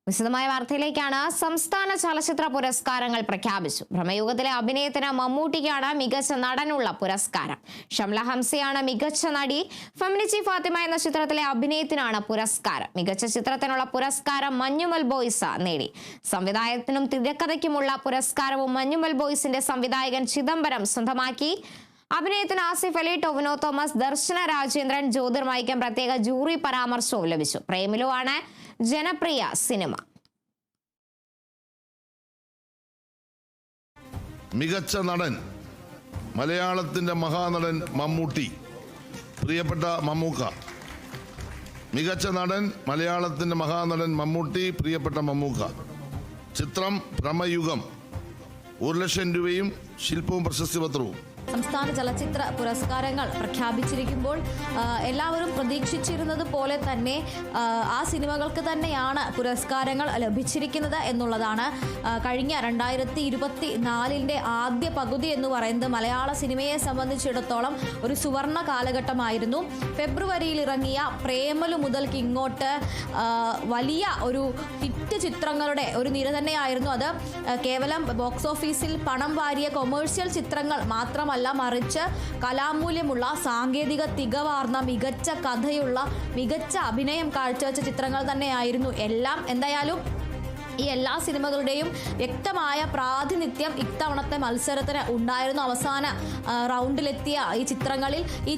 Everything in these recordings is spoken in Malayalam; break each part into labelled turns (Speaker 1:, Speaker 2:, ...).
Speaker 1: വിശദമായ വാർത്തയിലേക്കാണ്. സംസ്ഥാന ചലച്ചിത്ര പുരസ്കാരങ്ങൾ പ്രഖ്യാപിച്ചു. ഭ്രമയുഗത്തിലെ അഭിനയത്തിന് മമ്മൂട്ടിക്കാണ് മികച്ച നടനുള്ള പുരസ്കാരം. ഷംല ഹംസയാണ് മികച്ച നടി. ഫെമിനിച്ചി ഫാത്തിമ എന്ന ചിത്രത്തിലെ അഭിനയത്തിനാണ് പുരസ്കാരം. മികച്ച ചിത്രത്തിനുള്ള പുരസ്കാരം മഞ്ഞുമൽ ബോയ്സ് നേടി. സംവിധായകത്തിനും തിരക്കഥയ്ക്കുമുള്ള പുരസ്കാരവും മഞ്ഞുമൽ ബോയ്സിന്റെ സംവിധായകൻ ചിദംബരം സ്വന്തമാക്കി. അഭിനയത്തിന് ആസിഫ് അലി, ടൊവിനോ തോമസ്, ദർശന രാജേന്ദ്രൻ, ജ്യോതിർമയിക്കും പ്രത്യേക ജൂറി പരാമർശവും ലഭിച്ചു. പ്രേമിലു ആണ് ജനപ്രിയ സിനിമ.
Speaker 2: മികച്ച നടൻ മലയാളത്തിന്റെ മഹാനടൻ മമ്മൂട്ടി, പ്രിയപ്പെട്ട മമ്മൂക്ക. മികച്ച നടൻ മലയാളത്തിന്റെ മഹാനടൻ മമ്മൂട്ടി, പ്രിയപ്പെട്ട മമ്മൂക്ക. ചിത്രം ഭ്രമയുഗം. 1,00,000 രൂപയും ശില്പവും പ്രശസ്തി പത്രവും.
Speaker 3: സംസ്ഥാന ചലച്ചിത്ര പുരസ്കാരങ്ങൾ പ്രഖ്യാപിച്ചിരിക്കുമ്പോൾ എല്ലാവരും പ്രതീക്ഷിച്ചിരുന്നത് പോലെ തന്നെ ആ സിനിമകൾക്ക് തന്നെയാണ് പുരസ്കാരങ്ങൾ ലഭിച്ചിരിക്കുന്നത് എന്നുള്ളതാണ്. കഴിഞ്ഞ 2024 ആദ്യ പകുതി എന്ന് പറയുന്നത് മലയാള സിനിമയെ സംബന്ധിച്ചിടത്തോളം ഒരു സുവർണ കാലഘട്ടമായിരുന്നു. ഫെബ്രുവരിയിൽ ഇറങ്ങിയ പ്രേമലു മുതൽക്ക് ഇങ്ങോട്ട് വലിയ ഒരു ഹിറ്റ് ചിത്രങ്ങളുടെ ഒരു നിര തന്നെയായിരുന്നു അത്. കേവലം ബോക്സ് ഓഫീസിൽ പണം വാരിയ കൊമേഴ്സ്യൽ ചിത്രങ്ങൾ മാത്രമല്ല, മറിച്ച് കലാമൂല്യമുള്ള, സാങ്കേതിക തികവാർന്ന, മികച്ച കഥയുള്ള, മികച്ച അഭിനയം കാഴ്ചവെച്ച ചിത്രങ്ങൾ തന്നെയായിരുന്നു എല്ലാം. എന്തായാലും ഈ എല്ലാ സിനിമകളുടെയും വ്യക്തമായ പ്രാതിനിധ്യം ഇത്തവണത്തെ മത്സരത്തിന് ഉണ്ടായിരുന്നു. അവസാന റൗണ്ടിലെത്തിയ ഈ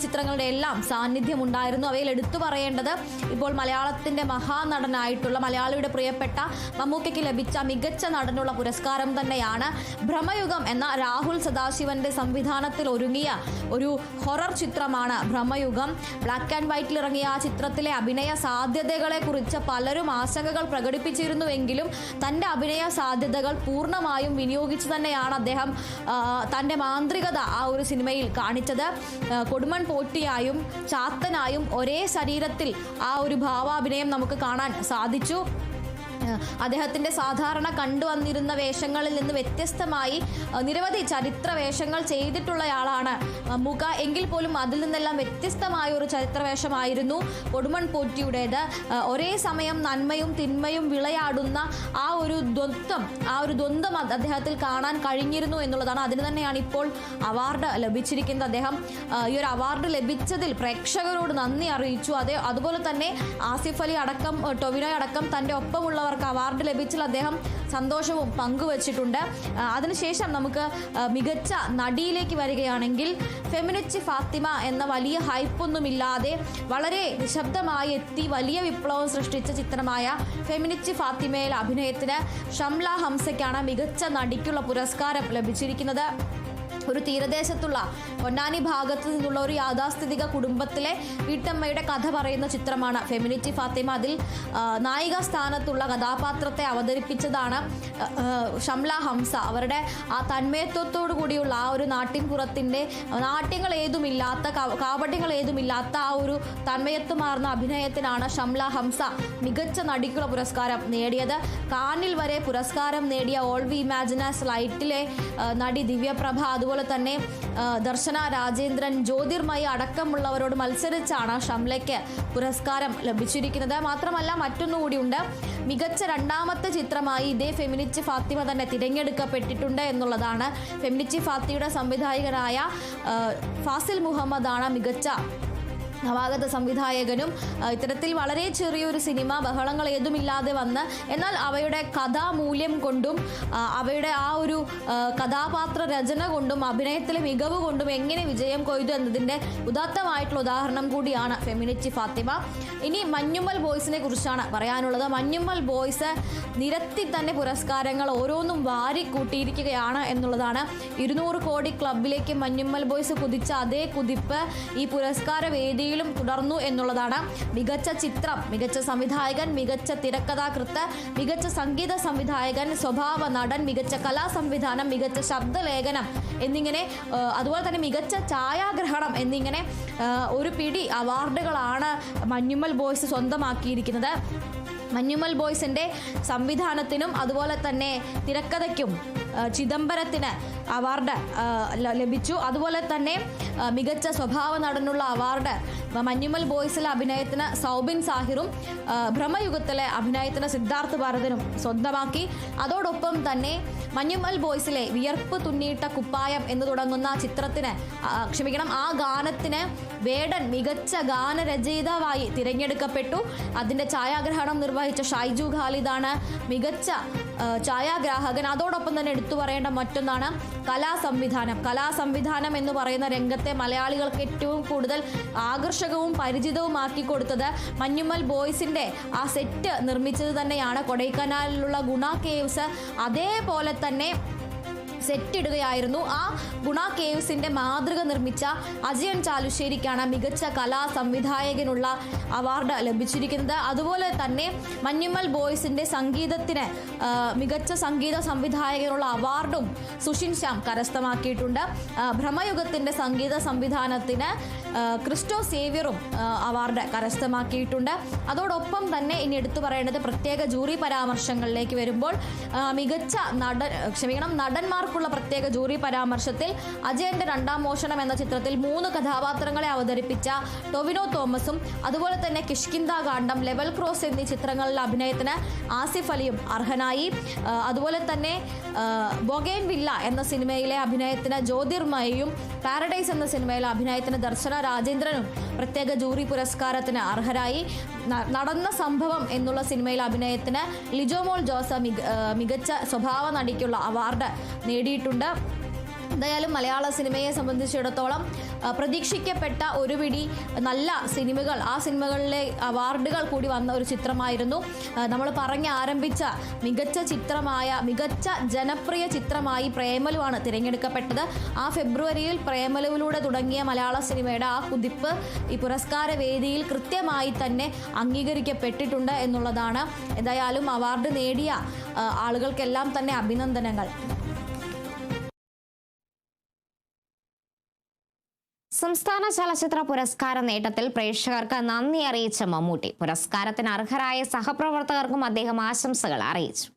Speaker 3: ചിത്രങ്ങളുടെ എല്ലാം സാന്നിധ്യം ഉണ്ടായിരുന്നു. അവയിൽ എടുത്തു പറയേണ്ടത് ഇപ്പോൾ മലയാളത്തിന്റെ മഹാനടനായിട്ടുള്ള മലയാളിയുടെ പ്രിയപ്പെട്ട മമ്മൂക്കയ്ക്ക് ലഭിച്ച മികച്ച നടനുള്ള പുരസ്കാരം തന്നെയാണ്. ഭ്രമയുഗം എന്ന രാഹുൽ സദാശിവന്റെ സംവിധാനത്തിൽ ഒരുങ്ങിയ ഒരു ഹൊറർ ചിത്രമാണ് ഭ്രമയുഗം. ബ്ലാക്ക് ആൻഡ് വൈറ്റിൽ ഇറങ്ങിയ ആ ചിത്രത്തിലെ അഭിനയ സാധ്യതകളെ കുറിച്ച് പലരും ആശങ്കകൾ പ്രകടിപ്പിച്ചിരുന്നുവെങ്കിലും തൻ്റെ അഭിനയ സാധ്യതകൾ പൂർണ്ണമായും വിനിയോഗിച്ച് തന്നെയാണ് അദ്ദേഹം തൻ്റെ മാന്ത്രികത ആ ഒരു സിനിമയിൽ കാണിച്ചത്. കൊടുമൺ പോറ്റിയായും ചാത്തനായും ഒരേ ശരീരത്തിൽ ആ ഒരു ഭാവാഭിനയം നമുക്ക് കാണാൻ സാധിച്ചു. അദ്ദേഹത്തിൻ്റെ സാധാരണ കണ്ടുവന്നിരുന്ന വേഷങ്ങളിൽ നിന്ന് വ്യത്യസ്തമായി നിരവധി ചരിത്ര വേഷങ്ങൾ ചെയ്തിട്ടുള്ളയാളാണ് മമ്മൂക്ക. എങ്കിൽ പോലും അതിൽ നിന്നെല്ലാം വ്യത്യസ്തമായ ഒരു ചരിത്ര വേഷമായിരുന്നു കൊടുമൺ പോറ്റിയുടേത്. ഒരേ സമയം നന്മയും തിന്മയും വിളയാടുന്ന ആ ഒരു ദ്വന്ദ്വം അദ്ദേഹത്തിൽ കാണാൻ കഴിഞ്ഞിരുന്നു എന്നുള്ളതാണ്. അതിന് തന്നെയാണ് ഇപ്പോൾ അവാർഡ് ലഭിച്ചിരിക്കുന്നത്. അദ്ദേഹം ഈ ഒരു അവാർഡ് ലഭിച്ചതിൽ പ്രേക്ഷകരോട് നന്ദി അറിയിച്ചു. അതുപോലെ തന്നെ ആസിഫ് അലി അടക്കം, ടൊവിനോ അടക്കം തൻ്റെ ഒപ്പമുള്ളവർക്ക് അവാർഡ് ലഭിച്ചാൽ അദ്ദേഹം സന്തോഷവും പങ്കുവച്ചിട്ടുണ്ട്. അതിനുശേഷം നമുക്ക് മികച്ച നടിയിലേക്ക് വരികയാണെങ്കിൽ ഫെമിനിച്ചി ഫാത്തിമ എന്ന വലിയ ഹൈപ്പൊന്നുമില്ലാതെ വളരെ നിശബ്ദമായി എത്തി വലിയ വിപ്ലവം സൃഷ്ടിച്ച ചിത്രമായ ഫെമിനിച്ചി ഫാത്തിമയിൽ അഭിനയത്തിന് ഷംല ഹംസയ്ക്കാണ് മികച്ച നടിക്കുള്ള പുരസ്കാരം ലഭിച്ചിരിക്കുന്നത്. ഒരു തീരദേശത്തുള്ള പൊന്നാനി ഭാഗത്ത് നിന്നുള്ള ഒരു യാഥാസ്ഥിതിക കുടുംബത്തിലെ വീട്ടമ്മയുടെ കഥ പറയുന്ന ചിത്രമാണ് ഫെമിനിറ്റി ഫാത്തിമ. അതിൽ നായിക സ്ഥാനത്തുള്ള കഥാപാത്രത്തെ അവതരിപ്പിച്ചതാണ് ഷംല ഹംസ. അവരുടെ ആ തന്മയത്വത്തോടു കൂടിയുള്ള ആ ഒരു നാട്ടിൻപുറത്തിൻ്റെ നാട്യങ്ങൾ ഏതുമില്ലാത്ത, കാപട്യങ്ങൾ ഏതുമില്ലാത്ത ആ ഒരു തന്മയത്വമാർന്ന അഭിനയത്തിനാണ് ഷംല ഹംസ മികച്ച നടിക്കുള്ള പുരസ്കാരം നേടിയത്. കാനിൽ വരെ പുരസ്കാരം നേടിയ ഓൾ വി ഇമാജിനസ് ലൈറ്റിലെ നടി ദിവ്യപ്രഭ, അതുപോലെ തന്നെ ദർശന രാജേന്ദ്രൻ, ജ്യോതിർമയി അടക്കമുള്ളവരോട് മത്സരിച്ചാണ് ഷംലയ്ക്ക് പുരസ്കാരം ലഭിച്ചിരിക്കുന്നത്. മാത്രമല്ല മറ്റൊന്നുകൂടിയുണ്ട്, മികച്ച രണ്ടാമത്തെ ചിത്രമായി ഇതേ ഫെമിനിച്ചി ഫാത്തിമ തന്നെ തിരഞ്ഞെടുക്കപ്പെട്ടിട്ടുണ്ട് എന്നുള്ളതാണ്. ഫെമിനിച്ചി ഫാത്തിമയുടെ സംവിധായകനായ ഫാസിൽ മുഹമ്മദാണ് മികച്ച നവാഗത സംവിധായകനും. ഇത്തരത്തിൽ വളരെ ചെറിയൊരു സിനിമ, ബഹളങ്ങൾ ഏതുമില്ലാതെ വന്ന്, എന്നാൽ അവയുടെ കഥാമൂല്യം കൊണ്ടും അവയുടെ ആ ഒരു കഥാപാത്ര രചന കൊണ്ടും അഭിനയത്തിലെ മികവ് കൊണ്ടും എങ്ങനെ വിജയം കൊയ്തു എന്നതിൻ്റെ ഉദാത്തമായിട്ടുള്ള ഉദാഹരണം കൂടിയാണ് ഫെമിനിച്ചി ഫാത്തിമ. ഇനി മഞ്ഞുമൽ ബോയ്സിനെ കുറിച്ചാണ് പറയാനുള്ളത്. മഞ്ഞുമൽ ബോയ്സ് നിരത്തി തന്നെ പുരസ്കാരങ്ങൾ ഓരോന്നും വാരിക്കൂട്ടിയിരിക്കുകയാണ് എന്നുള്ളതാണ്. 200 കോടി ക്ലബിലേക്ക് മഞ്ഞുമൽ ബോയ്സ് കുതിച്ച അതേ കുതിപ്പ് ഈ പുരസ്കാര വേദി തുടർന്നു എന്നുള്ളതാണ്. മികച്ച ചിത്രം, മികച്ച സംവിധായകൻ, മികച്ച തിരക്കഥാകൃത്ത്, മികച്ച സംഗീത സംവിധായകൻ, സ്വഭാവ നടൻ, മികച്ച കലാ സംവിധാനം, മികച്ച ശബ്ദലേഖനം എന്നിങ്ങനെ, അതുപോലെ തന്നെ മികച്ച ഛായാഗ്രഹണം എന്നിങ്ങനെ ഒരു പിടി അവാർഡുകളാണ് മഞ്ഞുമൽ ബോയ്സ് സ്വന്തമാക്കിയിരിക്കുന്നത്. മഞ്ഞുമൽ ബോയ്സിൻ്റെ സംവിധാനത്തിനും അതുപോലെ തന്നെ തിരക്കഥയ്ക്കും ചിദംബരത്തിന് അവാർഡ് ലഭിച്ചു. അതുപോലെ തന്നെ മികച്ച സ്വഭാവ നടനുള്ള അവാർഡ് മഞ്ഞുമൽ ബോയ്സിലെ അഭിനയത്തിന് സൗബിൻ സാഹിറും ഭ്രമയുഗത്തിലെ അഭിനയത്തിന് സിദ്ധാർത്ഥ് ഭരതനും സ്വന്തമാക്കി. അതോടൊപ്പം തന്നെ മഞ്ഞുമൽ ബോയ്സിലെ വിയർപ്പ് തുന്നിയിട്ട കുപ്പായം എന്ന് തുടങ്ങുന്ന ചിത്രത്തിന് ആ ഗാനത്തിന് വേടൻ മികച്ച ഗാനരചയിതാവായി തിരഞ്ഞെടുക്കപ്പെട്ടു. അതിൻ്റെ ഛായാഗ്രഹണം നിർവഹിച്ച ഷൈജു ഖാലിദാണ് മികച്ച ഛായാഗ്രാഹകൻ. അതോടൊപ്പം തന്നെ എടുത്തു പറയേണ്ട മറ്റൊന്നാണ് കലാസംവിധാനം എന്ന് പറയുന്ന രംഗത്തെ മലയാളികൾക്ക് ഏറ്റവും കൂടുതൽ ആകർഷകവും പരിചിതവുമാക്കി കൊടുത്തത് മഞ്ഞുമൽ ബോയ്സിൻ്റെ ആ സെറ്റ് നിർമ്മിച്ചത് തന്നെയാണ്. കൊടൈക്കനാലിലുള്ള ഗുണ കേവ്സ് അതേപോലെ തന്നെ സെറ്റ് ഇടുകയായിരുന്നു. ആ ഗുണ കേവ്സിന്റെ മാതൃക നിർമ്മിച്ച അജയൻ ചാലുശ്ശേരിക്കാണ് മികച്ച കലാ സംവിധായകനുള്ള അവാർഡ് ലഭിച്ചിരിക്കുന്നത്. അതുപോലെ തന്നെ മഞ്ഞുമൽ ബോയ്സിന്റെ സംഗീതത്തിന് മികച്ച സംഗീത സംവിധായകനുള്ള അവാർഡും സുഷിൻ ശ്യാം കരസ്ഥമാക്കിയിട്ടുണ്ട്. ഭ്രമയുഗത്തിന്റെ സംഗീത സംവിധാനത്തിന് ക്രിസ്റ്റോ സേവ്യറും അവാർഡ് കരസ്ഥമാക്കിയിട്ടുണ്ട്. അതോടൊപ്പം തന്നെ ഇനി എടുത്തു പറയേണ്ടത് പ്രത്യേക ജൂറി പരാമർശങ്ങളിലേക്ക് വരുമ്പോൾ നടന്മാർക്കുള്ള പ്രത്യേക ജൂറി പരാമർശത്തിൽ അജയന്റെ രണ്ടാം മോഷണം എന്ന ചിത്രത്തിൽ 3 കഥാപാത്രങ്ങളെ അവതരിപ്പിച്ച ടൊവിനോ തോമസും അതുപോലെ തന്നെ കിഷ്കിന്ദ കാണ്ഡം, ലെവൽ ക്രോസ് എന്നീ ചിത്രങ്ങളിലെ അഭിനയത്തിന് ആസിഫ് അലിയും അർഹനായി. അതുപോലെ തന്നെ ബൊഗൈൻ വില്ല എന്ന സിനിമയിലെ അഭിനയത്തിന് ജ്യോതിർമയും, പാരഡൈസ് എന്ന സിനിമയിലെ അഭിനയത്തിന് ദർശന രാജേന്ദ്രനും പ്രത്യേക ജൂറി പുരസ്കാരത്തിന് അർഹരായി. നടന്ന സംഭവം എന്നുള്ള സിനിമയിലെ അഭിനയത്തിന് ലിജോമോൾ ജോസ് മികച്ച സ്വഭാവ നടിക്കുള്ള അവാർഡ് നേടിയിട്ടുണ്ട്. എന്തായാലും മലയാള സിനിമയെ സംബന്ധിച്ചിടത്തോളം പ്രതീക്ഷിക്കപ്പെട്ട ഒരു പിടി നല്ല സിനിമകൾ, ആ സിനിമകളിലെ അവാർഡുകൾ കൂടി വന്ന ഒരു ചിത്രമായിരുന്നു. നമ്മൾ ആരംഭിച്ച മികച്ച ജനപ്രിയ ചിത്രമായി പ്രേമലുവാണ് തിരഞ്ഞെടുക്കപ്പെട്ടത്. ആ ഫെബ്രുവരിയിൽ പ്രേമലുവിലൂടെ തുടങ്ങിയ മലയാള സിനിമയുടെ ആ കുതിപ്പ് ഈ പുരസ്കാര വേദിയിൽ കൃത്യമായി തന്നെ അംഗീകരിക്കപ്പെട്ടിട്ടുണ്ട് എന്നുള്ളതാണ്. എന്തായാലും അവാർഡ് നേടിയ ആളുകൾക്കെല്ലാം തന്നെ അഭിനന്ദനങ്ങൾ.
Speaker 1: സംസ്ഥാന ചലച്ചിത്ര പുരസ്കാര നേട്ടത്തിൽ പ്രേക്ഷകർക്ക് നന്ദി അറിയിച്ച മമ്മൂട്ടി. പുരസ്കാരത്തിന് അർഹരായ സഹപ്രവർത്തകർക്കും അദ്ദേഹം ആശംസകൾ അറിയിച്ചു.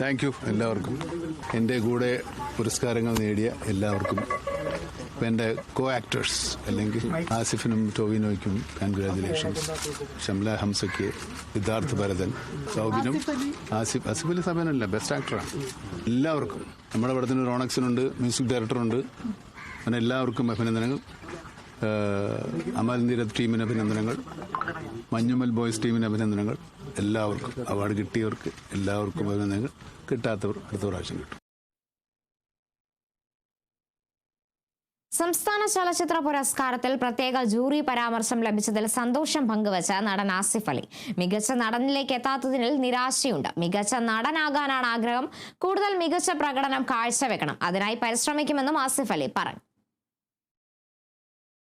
Speaker 4: താങ്ക് യു എല്ലാവർക്കും, എൻ്റെ കൂടെ പുരസ്കാരങ്ങൾ നേടിയ എല്ലാവർക്കും. എൻ്റെ കോ ആക്ടേഴ്സ് അല്ലെങ്കിൽ ആസിഫിനും ടോവിനോയ്ക്കും കൺഗ്രാജുലേഷൻസ്. ഷംല ഹംസയ്ക്ക്, സിദ്ധാർത്ഥ് ഭരതൻ, സൗബിനും, ആസിഫ് അലി സബാനല്ല ബെസ്റ്റ് ആക്ടറാണ്. എല്ലാവർക്കും, നമ്മുടെ പടത്തിന് റോണക്സിനുണ്ട്, മ്യൂസിക് ഡയറക്ടറുണ്ട്, അങ്ങനെ എല്ലാവർക്കും അഭിനന്ദനങ്ങൾ. അമൽ നീരദ് ടീമിന് അഭിനന്ദനങ്ങൾ, മഞ്ഞുമൽ ബോയ്സ് ടീമിന് അഭിനന്ദനങ്ങൾ. എല്ലാവർക്കും അവാർഡ് കിട്ടിയവർക്ക് എല്ലാവർക്കും അഭിനന്ദനങ്ങൾ. കിട്ടാത്തവർ അടുത്ത പ്രാവശ്യം കിട്ടും.
Speaker 1: സംസ്ഥാന ചലച്ചിത്ര പുരസ്കാരത്തിൽ പ്രത്യേക ജൂറി പരാമർശം ലഭിച്ചതിൽ സന്തോഷം പങ്കുവച്ച നടൻ ആസിഫ് അലി. മികച്ച നടനിലേക്ക് എത്താത്തതിൽ നിരാശയുണ്ട്. മികച്ച നടനാകാനാണ് ആഗ്രഹം. കൂടുതൽ മികച്ച പ്രകടനം കാഴ്ചവെക്കണം. അതിനായി പരിശ്രമിക്കുമെന്നും ആസിഫ് അലി പറഞ്ഞു.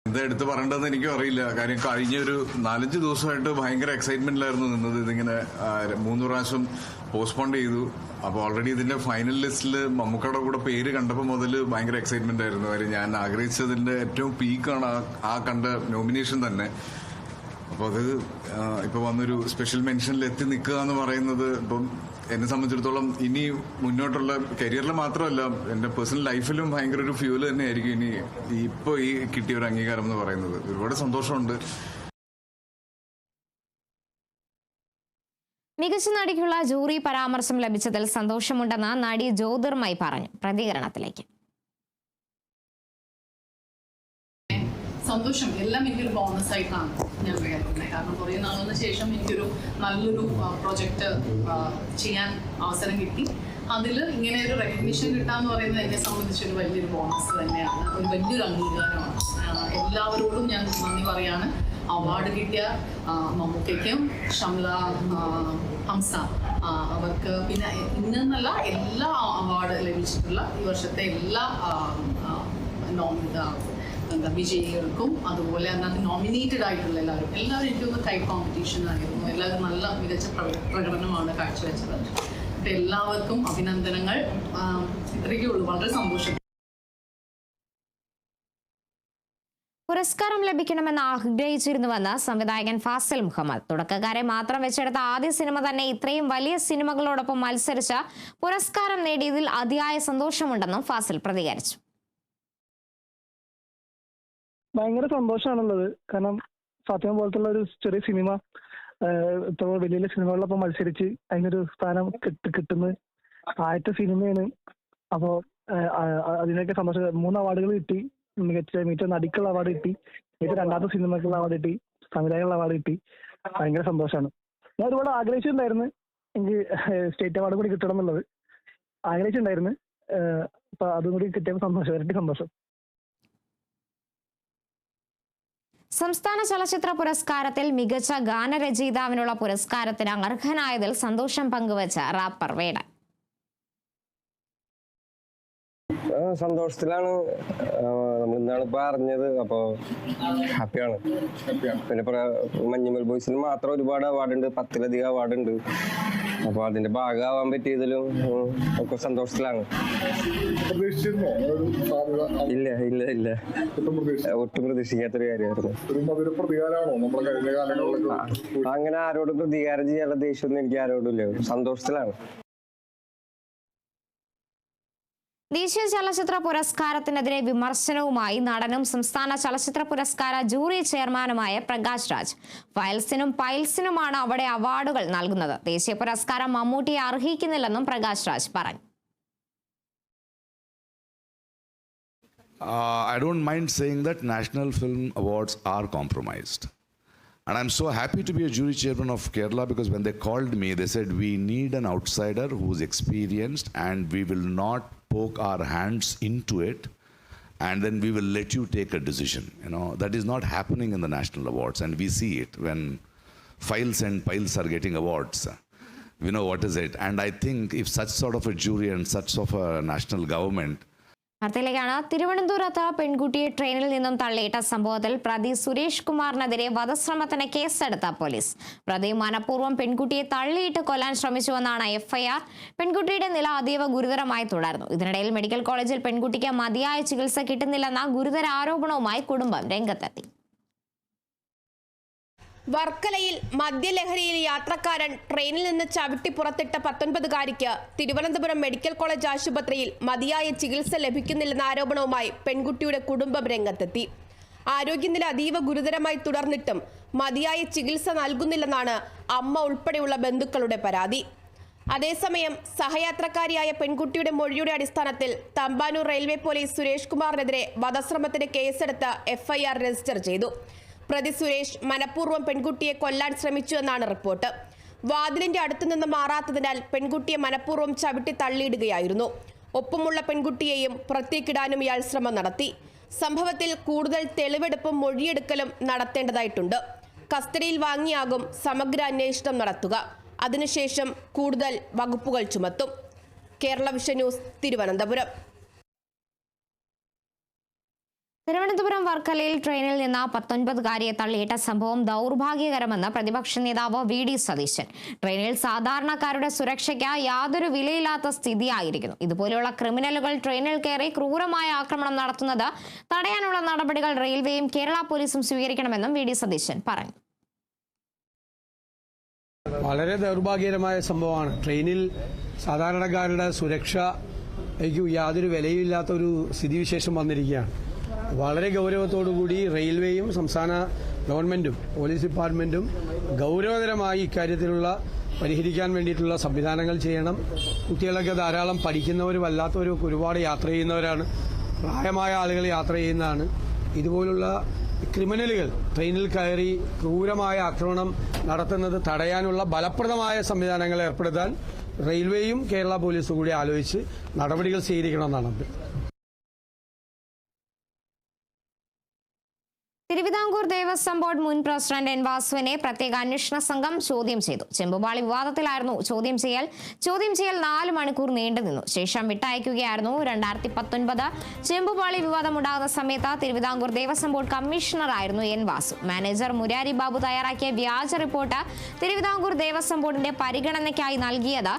Speaker 5: എന്താ എടുത്ത് പറയേണ്ടതെന്ന് എനിക്കും അറിയില്ല. കാര്യം കഴിഞ്ഞ ഒരു 4-5 ദിവസമായിട്ട് ഭയങ്കര എക്സൈറ്റ്മെന്റിലായിരുന്നു നിന്നത്. ഇതിങ്ങനെ 3 പ്രാവശ്യം പോസ്റ്റ്പോൺ ചെയ്തു. അപ്പോൾ ഓൾറെഡി ഇതിന്റെ ഫൈനൽ ലിസ്റ്റിൽ മമ്മൂക്കയുടെ കൂടെ പേര് കണ്ടപ്പോൾ മുതൽ ഭയങ്കര എക്സൈറ്റ്മെന്റ് ആയിരുന്നു. കാര്യം ഞാൻ ആഗ്രഹിച്ചതിന്റെ ഏറ്റവും പീക്കാണ് ആ കണ്ട നോമിനേഷൻ തന്നെ. അപ്പോൾ അത് ഇപ്പൊ വന്നൊരു സ്പെഷ്യൽ മെൻഷനിൽ എത്തി നിൽക്കുക എന്ന് പറയുന്നത് ഇപ്പം എന്നെ സംബന്ധിച്ചിടത്തോളം ഇനി മുന്നോട്ടുള്ള കരിയറിൽ മാത്രമല്ല എൻ്റെ പേഴ്സണൽ ലൈഫിലും ഭയങ്കര ഒരു ഫ്യൂല് തന്നെയായിരിക്കും ഇനി ഇപ്പോൾ ഈ കിട്ടിയ ഒരു അംഗീകാരം എന്ന് പറയുന്നത്. ഒരുപാട് സന്തോഷമുണ്ട്.
Speaker 1: മികച്ച നടിക്കുള്ള ജൂറി പരാമർശം ലഭിച്ചതിൽ സന്തോഷമുണ്ടെന്ന് നടി ജ്യോതിർമയി പറഞ്ഞു. പ്രതികരണത്തിലേക്ക്.
Speaker 6: സന്തോഷം എല്ലാം എനിക്കൊരു ബോണസ് ആയിട്ടാണ് ഞാൻ കരുതുന്നത്. കാരണം കുറേ നാളിന് ശേഷം എനിക്കൊരു നല്ലൊരു പ്രൊജക്റ്റ് ചെയ്യാൻ അവസരം കിട്ടി. അതിൽ ഇങ്ങനെ ഒരു റെക്കഗ്നിഷൻ കിട്ടാന്ന് പറയുന്നത് എന്നെ സംബന്ധിച്ചൊരു വലിയൊരു ബോണസ് തന്നെയാണ്, ഒരു വലിയൊരു അംഗീകാരമാണ്. എല്ലാവരോടും ഞാൻ നന്ദി പറയാണ്. അവാർഡ് കിട്ടിയ മമ്മൂക്കയ്ക്കും, ഷംല ഹംസ അവർക്ക്, പിന്നെ ഇന്നെന്നല്ല എല്ലാ അവാർഡ് ലഭിച്ചിട്ടുള്ള ഈ വർഷത്തെ എല്ലാ വിജയികൾക്കും, അതുപോലെ അതിനകത്ത് നോമിനേറ്റഡ് ആയിട്ടുള്ള എല്ലാവരും എനിക്കൊന്ന് ടൈപ്പ് കോമ്പറ്റീഷൻ ആയിരുന്നു. എല്ലാവരും നല്ല മികച്ച പ്രകടനമാണ് കാഴ്ചവെച്ചത്. എല്ലാവർക്കും അഭിനന്ദനങ്ങൾ. ഇത്രയൊക്കെ ഉള്ളൂ. വളരെ സന്തോഷം.
Speaker 1: പുരസ്കാരം ലഭിക്കണമെന്ന് ആഗ്രഹിച്ചിരുന്നുവെന്ന് സംവിധായകൻ ഫാസിൽ മുഹമ്മദ്. തുടക്കക്കാരെ മാത്രം വെച്ചെടുത്ത ആദ്യ സിനിമ തന്നെ ഇത്രയും വലിയ സിനിമകളോടൊപ്പം മത്സരിച്ച് പുരസ്കാരം നേടിയതിൽ അതിയായ സന്തോഷമുണ്ടെന്നും ഫാസിൽ പ്രതികരിച്ചു.
Speaker 7: ഭയങ്കര സന്തോഷമാണുള്ളത്. കാരണം ഫാത്തിമ പോലത്തുള്ള ഒരു ചെറിയ സിനിമ ഇത്ര വലിയ വലിയ സിനിമകളിലൊപ്പം മത്സരിച്ച് അതിനൊരു സ്ഥാനം കിട്ടുന്നത് ആദ്യത്തെ സിനിമയാണ്. അപ്പോൾ അതിനൊക്കെ സന്തോഷം. 3 അവാർഡുകൾ കിട്ടി. മികച്ച നടിക്കുള്ള അവാർഡ് കിട്ടി, മികച്ച രണ്ടാമത്തെ സിനിമക്കുള്ള അവാർഡ് കിട്ടി, സംവിധായകനുള്ള അവാർഡ് കിട്ടി. ഭയങ്കര സന്തോഷമാണ്. ഞാൻ ഒരുപാട് ആഗ്രഹിച്ചിട്ടുണ്ടായിരുന്നു എനിക്ക് സ്റ്റേറ്റ് അവാർഡ് കൂടി കിട്ടണം എന്നുള്ളത് ആഗ്രഹിച്ചിട്ടുണ്ടായിരുന്നു. അപ്പൊ അതും കൂടി കിട്ടിയപ്പോൾ സന്തോഷം, ഇരട്ടി സന്തോഷം.
Speaker 1: സംസ്ഥാന ചലച്ചിത്ര പുരസ്കാരത്തിൽ മികച്ച ഗാനരചയിതാവിനുള്ള പുരസ്കാരത്തിന് അർഹനായതിൽ സന്തോഷം പങ്കുവച്ച റാപ്പർ വേടൻ.
Speaker 8: സന്തോഷത്തിലാണ്. നമ്മൾ ഇന്നാണ് ഇപ്പൊ അറിഞ്ഞത്. അപ്പോ ഹാപ്പിയാണ്. പിന്നെ മഞ്ഞുമൽ ബോയ്സിന് മാത്രം ഒരുപാട് അവാർഡുണ്ട്, 10ലധികം അവാർഡുണ്ട്. അപ്പൊ അതിന്റെ ഭാഗമാവാൻ പറ്റിയതിലും ഒക്കെ സന്തോഷത്തിലാണ്. ഇല്ല ഇല്ല ഇല്ല ഒട്ടും പ്രതീക്ഷിക്കാത്തൊരു കാര്യമായിരുന്നു. അങ്ങനെ ആരോടും പ്രതികാരം ചെയ്യാനുള്ള ദേഷ്യമൊന്നും എനിക്ക് ആരോടും ഇല്ല. സന്തോഷത്തിലാണ്.
Speaker 1: ദേശീയ ചലച്ചിത്ര പുരസ്കാരത്തിനെതിരെ വിമർശനവുമായി നടനും സംസ്ഥാന ചലച്ചിത്ര പുരസ്കാര ജൂറി ചെയർമാനുമായ പ്രകാശ് രാജ്. ഫയൽസിനും പൈൽസിനുമാണ് അവിടെ അവാർഡുകൾ നൽകുന്നത്. ദേശീയ പുരസ്കാരം മമ്മൂട്ടിയെ അർഹിക്കുന്നില്ലെന്നും പ്രകാശ് രാജ് പറഞ്ഞു.
Speaker 9: I don't mind saying that National Film Awards are compromised. And I'm so happy to be a jury chairman of Kerala, because when they called me, they said, we need an outsider who's experienced and we will not poke our hands into it and then we will let you take a decision. You know, that is not happening in the national awards, and we see it when files and piles are getting awards. We know what is it. And I think if such sort of a jury and such of a national government.
Speaker 1: വാർത്തയിലേക്കാണ്. തിരുവനന്തപുരത്ത് പെൺകുട്ടിയെ ട്രെയിനിൽ നിന്നും തള്ളിയിട്ട സംഭവത്തിൽ പ്രതി സുരേഷ് കുമാറിനെതിരെ വധശ്രമത്തിന് കേസെടുത്ത പോലീസ്. പ്രതി മനഃപൂർവ്വം പെൺകുട്ടിയെ തള്ളിയിട്ട് കൊല്ലാൻ ശ്രമിച്ചുവെന്നാണ് എഫ്ഐആർ. പെൺകുട്ടിയുടെ നില അതീവ ഗുരുതരമായി തുടർന്നു. ഇതിനിടയിൽ മെഡിക്കൽ കോളേജിൽ പെൺകുട്ടിക്ക് മതിയായ ചികിത്സ കിട്ടുന്നില്ലെന്ന ഗുരുതര ആരോപണവുമായി കുടുംബം രംഗത്തെത്തി.
Speaker 10: വർക്കലയിൽ മദ്യലഹരിയിൽ യാത്രക്കാരൻ ട്രെയിനിൽ നിന്ന് ചവിട്ടി പുറത്തിട്ട 19-കാരിക്ക് തിരുവനന്തപുരം മെഡിക്കൽ കോളേജ് ആശുപത്രിയിൽ മതിയായ ചികിത്സ ലഭിക്കുന്നില്ലെന്ന ആരോപണവുമായി പെൺകുട്ടിയുടെ കുടുംബം രംഗത്തെത്തി. ആരോഗ്യനില അതീവ ഗുരുതരമായി തുടർന്നിട്ടും മതിയായ ചികിത്സ നൽകുന്നില്ലെന്നാണ് അമ്മ ഉൾപ്പെടെയുള്ള ബന്ധുക്കളുടെ പരാതി. അതേസമയം സഹയാത്രക്കാരിയായ പെൺകുട്ടിയുടെ മൊഴിയുടെ അടിസ്ഥാനത്തിൽ തമ്പാനൂർ റെയിൽവേ പോലീസ് സുരേഷ് കുമാറിനെതിരെ വധശ്രമത്തിന് കേസെടുത്ത് എഫ്ഐആർ രജിസ്റ്റർ ചെയ്തു. പ്രതി സുരേഷ് മനഃപൂർവ്വം പെൺകുട്ടിയെ കൊല്ലാൻ ശ്രമിച്ചു എന്നാണ് റിപ്പോർട്ട്. വാതിലിന്റെ അടുത്തുനിന്ന് മാറാത്തതിനാൽ പെൺകുട്ടിയെ മനഃപൂർവ്വം ചവിട്ടി തള്ളിയിടുകയായിരുന്നു. ഒപ്പമുള്ള പെൺകുട്ടിയെയും പുറത്തേക്കിടാനും ഇയാൾ ശ്രമം നടത്തി. സംഭവത്തിൽ കൂടുതൽ തെളിവെടുപ്പും മൊഴിയെടുക്കലും നടത്തേണ്ടതായിട്ടുണ്ട്. കസ്റ്റഡിയിൽ വാങ്ങിയാകും സമഗ്ര അന്വേഷണം നടത്തുക. അതിനുശേഷം കൂടുതൽ വകുപ്പുകൾ ചുമത്തും. Kerala vision news, Thiruvananthapuram.
Speaker 1: തിരുവനന്തപുരം വർക്കലയിൽ ട്രെയിനിൽ നിന്ന് 19-കാരിയെ തള്ളിയിട്ട സംഭവം ദൗർഭാഗ്യകരമെന്ന് പ്രതിപക്ഷ നേതാവ് വി.ഡി. സതീശൻ. ട്രെയിനിൽ സാധാരണക്കാരുടെ സുരക്ഷയ്ക്ക് യാതൊരു വിലയില്ലാത്ത സ്ഥിതിയായിരിക്കുന്നു. ഇതുപോലെയുള്ള ക്രിമിനലുകൾ ട്രെയിനിൽ കയറി ക്രൂരമായ ആക്രമണം നടത്തുന്നത് തടയാനുള്ള നടപടികൾ റെയിൽവേയും കേരള പോലീസും സ്വീകരിക്കണമെന്നും വി.ഡി. സതീശൻ പറഞ്ഞു.
Speaker 11: വളരെ ദൗർഭാഗ്യകരമായ സംഭവമാണ്. ട്രെയിനിൽ സാധാരണക്കാരുടെ സുരക്ഷയ്ക്ക് യാതൊരു വിലയില്ലാത്തൊരു സ്ഥിതിവിശേഷം വന്നിരിക്കുകയാണ്. വളരെ ഗൗരവത്തോടുകൂടി റെയിൽവേയും സംസ്ഥാന ഗവൺമെന്റും പോലീസ് ഡിപ്പാർട്ട്മെന്റും ഗൗരവതരമായി ഇക്കാര്യത്തിലുള്ള പരിഹരിക്കാൻ വേണ്ടിയിട്ടുള്ള സംവിധാനങ്ങൾ ചെയ്യണം. കുട്ടികളൊക്കെ ധാരാളം പഠിക്കുന്നവരും അല്ലാത്തവരും ഒരുപാട് യാത്ര ചെയ്യുന്നവരാണ്. പ്രായമായ ആളുകൾ യാത്ര ചെയ്യുന്നതാണ്. ഇതുപോലുള്ള ക്രിമിനലുകൾ ട്രെയിനിൽ കയറി ക്രൂരമായ ആക്രമണം നടത്തുന്നത് തടയാനുള്ള ഫലപ്രദമായ സംവിധാനങ്ങൾ ഏർപ്പെടുത്താൻ റെയിൽവേയും കേരള പോലീസും കൂടി ആലോചിച്ച് നടപടികൾ സ്വീകരിക്കണമെന്നാണ്.
Speaker 1: തിരുവിതാംകൂർ ദേവസ്വം ബോർഡ് മുൻ പ്രസിഡന്റ് എൻ വാസുവിനെ പ്രത്യേക അന്വേഷണ സംഘം ചോദ്യം ചെയ്തു. ചെമ്പുപാളി വിവാദത്തിലായിരുന്നു ചോദ്യം ചെയ്യൽ. 4 മണിക്കൂർ നീണ്ടുനിന്നു. ശേഷം വിട്ടയക്കുകയായിരുന്നു. 2019 ചെമ്പുപാളി വിവാദമുണ്ടാകുന്ന സമയത്ത് തിരുവിതാംകൂർ ദേവസ്വം ബോർഡ് കമ്മീഷണറായിരുന്നു എൻ വാസു. മാനേജർ മുരാരി ബാബു തയ്യാറാക്കിയ വ്യാജ റിപ്പോർട്ട് തിരുവിതാംകൂർ ദേവസ്വം ബോർഡിന്റെ പരിഗണനയ്ക്കായി നൽകിയത്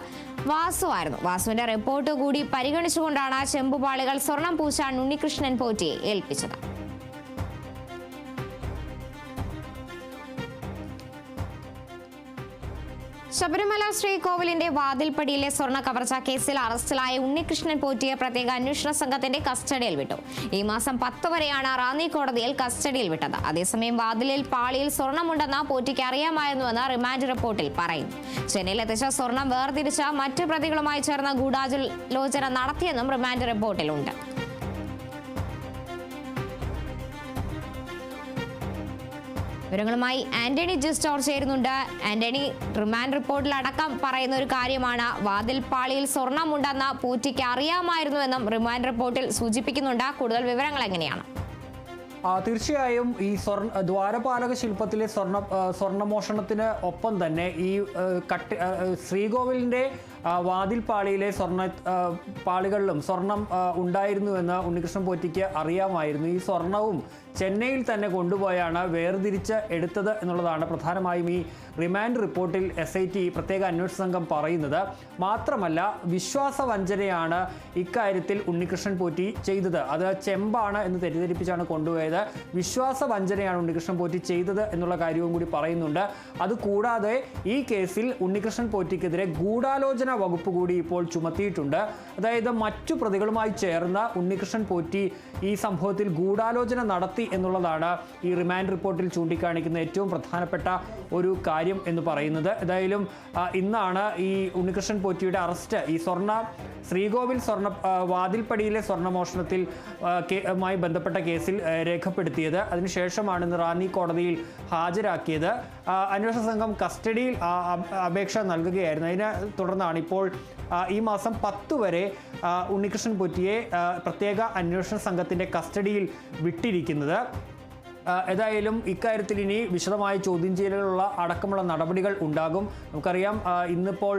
Speaker 1: വാസുവായിരുന്നു. വാസുവിന്റെ റിപ്പോർട്ട് കൂടി പരിഗണിച്ചുകൊണ്ടാണ് ചെമ്പുപാളികൾ സ്വർണം പൂശാൻ ഉണ്ണികൃഷ്ണൻ പോറ്റിയെ ഏൽപ്പിച്ചത്. ശബരിമല ശ്രീകോവിലിന്റെ വാതിൽപ്പടിയിലെ സ്വർണ്ണ കവർച്ച കേസിൽ അറസ്റ്റിലായ ഉണ്ണികൃഷ്ണൻ പോറ്റിയെ പ്രത്യേക അന്വേഷണ സംഘത്തിന്റെ കസ്റ്റഡിയിൽ വിട്ടു. ഈ മാസം 10 വരെയാണ് റാന്നി കോടതിയിൽ കസ്റ്റഡിയിൽ വിട്ടത്. അതേസമയം വാതിലിൽ പാളിയിൽ സ്വർണ്ണമുണ്ടെന്ന് പോറ്റിക്ക് അറിയാമായിരുന്നുവെന്ന് റിമാൻഡ് റിപ്പോർട്ടിൽ പറയുന്നു. ചെന്നൈയിലെത്തിച്ച സ്വർണം വേർതിരിച്ച മറ്റ് പ്രതികളുമായി ചേർന്ന് ഗൂഢാലോചന നടത്തിയെന്നും റിമാൻഡ് റിപ്പോർട്ടിലുണ്ട്. വിവരങ്ങളുമായി ആന്റണി ജിസ്റ്റോർ ചേരുന്നുണ്ട്. ആന്റണി, റിമാൻഡ് റിപ്പോർട്ടിൽ അടക്കം പറയുന്ന ഒരു കാര്യമാണ് വാതിൽപ്പാളിയിൽ സ്വർണ്ണമുണ്ടെന്ന് പോറ്റിക്ക് അറിയാമായിരുന്നുവെന്നും റിമാൻഡ് റിപ്പോർട്ടിൽ സൂചിപ്പിക്കുന്നുണ്ട്. കൂടുതൽ വിവരങ്ങൾ എങ്ങനെയാണ്?
Speaker 12: തീർച്ചയായും ഈ ദ്വാരപാലക ശില്പത്തിലെ സ്വർണ്ണമോഷണത്തിന് ഒപ്പം തന്നെ ഈ ശ്രീകോവിലിന്റെ വാതിൽപ്പാളിയിലെ പാളികളിലും സ്വർണം ഉണ്ടായിരുന്നുവെന്ന് ഉണ്ണികൃഷ്ണൻ പോറ്റിക്ക് അറിയാമായിരുന്നു. ഈ സ്വർണവും ചെന്നൈയിൽ തന്നെ കൊണ്ടുപോയാണ് വേർതിരിച്ച് എടുത്തത് എന്നുള്ളതാണ് പ്രധാനമായും ഈ റിമാൻഡ് റിപ്പോർട്ടിൽ SIT പ്രത്യേക അന്വേഷണ സംഘം പറയുന്നത്. മാത്രമല്ല, വിശ്വാസവഞ്ചനയാണ് ഇക്കാര്യത്തിൽ ഉണ്ണികൃഷ്ണൻ പോറ്റി ചെയ്തത്. അത് ചെമ്പാണ് എന്ന് തെറ്റിദ്ധരിപ്പിച്ചാണ് കൊണ്ടുപോയത്. വിശ്വാസവഞ്ചനയാണ് ഉണ്ണികൃഷ്ണൻ പോറ്റി ചെയ്തത് എന്നുള്ള കാര്യവും കൂടി പറയുന്നുണ്ട്. അതുകൂടാതെ ഈ കേസിൽ ഉണ്ണികൃഷ്ണൻ പോറ്റിക്കെതിരെ ഗൂഢാലോചന വകുപ്പ് കൂടി ഇപ്പോൾ ചുമത്തിയിട്ടുണ്ട്. അതായത് മറ്റു പ്രതികളുമായി ചേർന്ന് ഉണ്ണികൃഷ്ണൻ പോറ്റി ഈ സംഭവത്തിൽ ഗൂഢാലോചന നടത്തി എന്നുള്ളതാണ് ഈ റിമാൻഡ് റിപ്പോർട്ടിൽ ചൂണ്ടിക്കാണിക്കുന്ന ഏറ്റവും പ്രധാനപ്പെട്ട ഒരു കാര്യം എന്ന് പറയുന്നത്. ഏതായാലും ഇന്നാണ് ഈ ഉണ്ണികൃഷ്ണൻ പോറ്റിയുടെ അറസ്റ്റ് ഈ ശ്രീകോവിൽ വാതിൽപ്പടിയിലെ സ്വർണ്ണമോഷണത്തിൽ ബന്ധപ്പെട്ട കേസിൽ രേഖപ്പെടുത്തിയത്. അതിനുശേഷമാണ് ഇന്ന് റാന്നി കോടതിയിൽ ഹാജരാക്കിയത്. അന്വേഷണ സംഘം കസ്റ്റഡിയിൽ അപേക്ഷ നൽകുകയായിരുന്നു. അതിനെ തുടർന്നാണ് ഇപ്പോൾ ഈ മാസം 10 വരെ ഉണ്ണികൃഷ്ണൻ പോറ്റിയെ പ്രത്യേക അന്വേഷണ സംഘത്തിൻ്റെ കസ്റ്റഡിയിൽ വിട്ടിരിക്കുന്നത്. ഏതായാലും ഇക്കാര്യത്തിൽ ഇനി വിശദമായ ചോദ്യം ചെയ്യലുകളുള്ള അടക്കമുള്ള നടപടികൾ ഉണ്ടാകും. നമുക്കറിയാം, ഇന്നിപ്പോൾ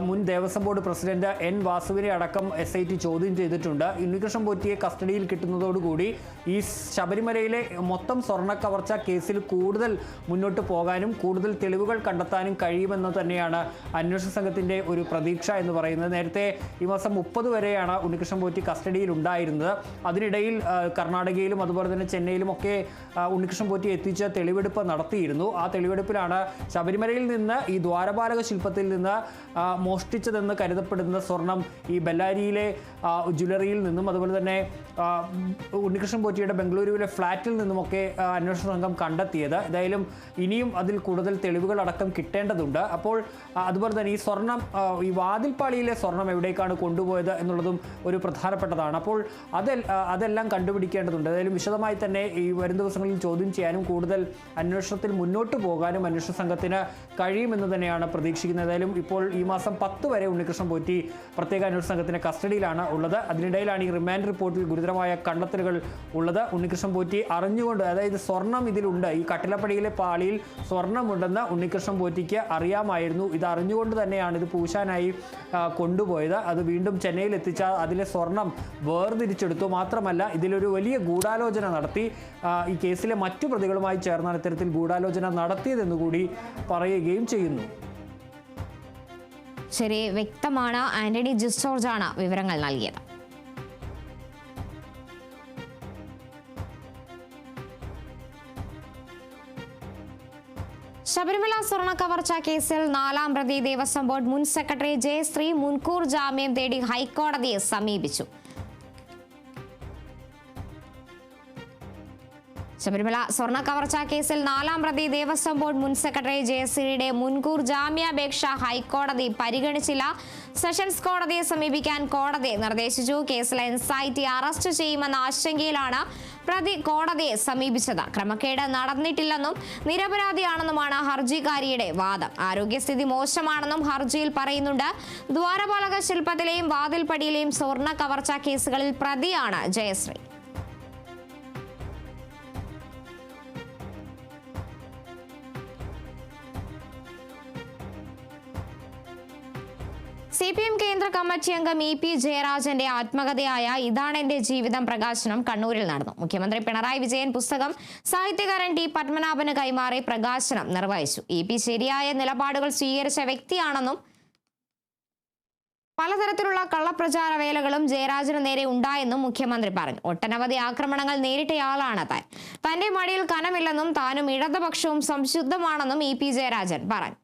Speaker 12: മുൻ ദേവസ്വം ബോർഡ് പ്രസിഡന്റ് N വാസുവിനെ അടക്കം SIT ചോദ്യം ചെയ്തിട്ടുണ്ട്. ഉണ്ണികൃഷ്ണൻ പോറ്റിയെ കസ്റ്റഡിയിൽ കിട്ടുന്നതോടുകൂടി ഈ ശബരിമലയിലെ മൊത്തം സ്വർണ്ണ കവർച്ച കേസിൽ കൂടുതൽ മുന്നോട്ട് പോകാനും കൂടുതൽ തെളിവുകൾ കണ്ടെത്താനും കഴിയുമെന്ന് തന്നെയാണ് അന്വേഷണ സംഘത്തിൻ്റെ ഒരു പ്രതീക്ഷ എന്ന് പറയുന്നത്. നേരത്തെ ഈ മാസം 30 വരെയാണ് ഉണ്ണികൃഷ്ണൻ പോറ്റി കസ്റ്റഡിയിൽ ഉണ്ടായിരുന്നത്. അതിനിടയിൽ കർണാടകയിലും അതുപോലെ തന്നെ ചെന്നൈയിലും ഒക്കെ ഉണ്ണികൃഷ്ണൻ പോറ്റി എത്തിച്ച തെളിവെടുപ്പ് നടത്തിയിരുന്നു. ആ തെളിവെടുപ്പിലാണ് ശബരിമലയിൽ നിന്ന് ഈ ദ്വാരപാലക ശില്പത്തിൽ നിന്ന് മോഷ്ടിച്ചതെന്ന് കരുതപ്പെടുന്ന സ്വർണം ഈ ബെല്ലാരിയിലെ ജ്വല്ലറിയിൽ നിന്നും അതുപോലെ തന്നെ ഉണ്ണികൃഷ്ണൻ പോറ്റിയുടെ ബംഗളൂരുവിലെ ഫ്ളാറ്റിൽ നിന്നുമൊക്കെ അന്വേഷണ സംഘം കണ്ടെത്തിയത്. ഏതായാലും ഇനിയും അതിൽ കൂടുതൽ തെളിവുകൾ അടക്കം കിട്ടേണ്ടതുണ്ട്. അപ്പോൾ അതുപോലെ തന്നെ ഈ വാതിൽപ്പാളിയിലെ സ്വർണം എവിടേക്കാണ് കൊണ്ടുപോയത് എന്നുള്ളതും ഒരു പ്രധാനപ്പെട്ടതാണ്. അപ്പോൾ അതെല്ലാം കണ്ടുപിടിക്കേണ്ടതുണ്ട്. ഏതായാലും വിശദമായി തന്നെ ഈ വരും ദിവസങ്ങളിൽ ചോദ്യം ചെയ്യാനും കൂടുതൽ അന്വേഷണത്തിൽ മുന്നോട്ട് പോകാനും അന്വേഷണ സംഘത്തിന് കഴിയുമെന്ന് തന്നെയാണ് പ്രതീക്ഷിക്കുന്നത്. ഏതായാലും ഇപ്പോൾ ഈ മാസം 10 വരെ ഉണ്ണികൃഷ്ണൻ പോറ്റി പ്രത്യേക അന്വേഷണ സംഘത്തിന്റെ കസ്റ്റഡിയിലാണ് ഉള്ളത്. അതിനിടയിലാണ് ഈ റിമാൻഡ് റിപ്പോർട്ടിൽ ഗുരുതരമായ കണ്ടെത്തലുകൾ ഉള്ളത്. ഉണ്ണികൃഷ്ണൻ പോറ്റി അറിഞ്ഞുകൊണ്ട്, അതായത് സ്വർണം ഇതിലുണ്ട്, ഈ കട്ടിലപ്പടിയിലെ പാളിയിൽ സ്വർണ്ണമുണ്ടെന്ന് ഉണ്ണികൃഷ്ണൻ പോറ്റിക്ക് അറിയാമായിരുന്നു. ഇത് അറിഞ്ഞുകൊണ്ട് തന്നെയാണ് ഇത് പൂശാനായി കൊണ്ടുപോയത്. അത് വീണ്ടും ചെന്നൈയിൽ എത്തിച്ച അതിലെ സ്വർണം വേർതിരിച്ചെടുത്തു. മാത്രമല്ല, ഇതിലൊരു വലിയ ഗൂഢാലോചന നടത്തി. ഈ കേസിലെ മറ്റു പ്രതികളുമായി ചേർന്നാണ് ഇത്തരത്തിൽ ഗൂഢാലോചന നടത്തിയതെന്നുകൂടി പറയുകയും ചെയ്യുന്നു.
Speaker 1: ശരി, വ്യക്തമാണ്. ആന്റണി ജിസ്റ്റോർജാണ് വിവരങ്ങൾ നൽകിയത്. ശബരിമല സ്വർണ്ണ കവർച്ച കേസിൽ 4ാം പ്രതി ദേവസ്വം ബോർഡ് മുൻ സെക്രട്ടറി ജയശ്രീ മുൻകൂർ ജാമ്യം തേടി ഹൈക്കോടതിയെ സമീപിച്ചു. ശബരിമല സ്വർണ്ണ കവർച്ച കേസിൽ 4ാം പ്രതി ദേവസ്വം ബോർഡ് മുൻ സെക്രട്ടറി ജയശ്രീയുടെ മുൻകൂർ ജാമ്യാപേക്ഷ ഹൈക്കോടതി പരിഗണിച്ചില്ല. സെഷൻസ് കോടതിയെ സമീപിക്കാൻ കോടതി നിർദ്ദേശിച്ചു. കേസിൽ NIT അറസ്റ്റ് ചെയ്യുമെന്ന ആശങ്കയിലാണ് പ്രതി കോടതിയെ സമീപിച്ചത്. ക്രമക്കേട് നടന്നിട്ടില്ലെന്നും നിരപരാധിയാണെന്നുമാണ് ഹർജിക്കാരിയുടെ വാദം. ആരോഗ്യസ്ഥിതി മോശമാണെന്നും ഹർജിയിൽ പറയുന്നുണ്ട്. ദ്വാരപാലക ശില്പത്തിലെയും വാതിൽപ്പടിയിലെയും സ്വർണ്ണ കവർച്ച കേസുകളിൽ പ്രതിയാണ് ജയശ്രീ. CPM കേന്ദ്ര കമ്മിറ്റി അംഗം EP ജയരാജന്റെ ആത്മകഥയായ ഇതാണ് എന്റെ ജീവിതം പ്രകാശനം കണ്ണൂരിൽ നടന്നു. മുഖ്യമന്ത്രി പിണറായി വിജയൻ പുസ്തകം സാഹിത്യകാരൻ T പത്മനാഭന് കൈമാറി പ്രകാശനം നിർവഹിച്ചു. EP ശരിയായ നിലപാടുകൾ സ്വീകരിച്ച വ്യക്തിയാണെന്നും പലതരത്തിലുള്ള കള്ളപ്രചാര വേലകളും ജയരാജന് നേരെ ഉണ്ടായെന്നും മുഖ്യമന്ത്രി പറഞ്ഞു. ഒട്ടനവധി ആക്രമണങ്ങൾ നേരിട്ടയാളാണ് താൻ. തന്റെ മടിയിൽ കനമില്ലെന്നും താനും ഇടതുപക്ഷവും സംശുദ്ധമാണെന്നും EP ജയരാജൻ പറഞ്ഞു.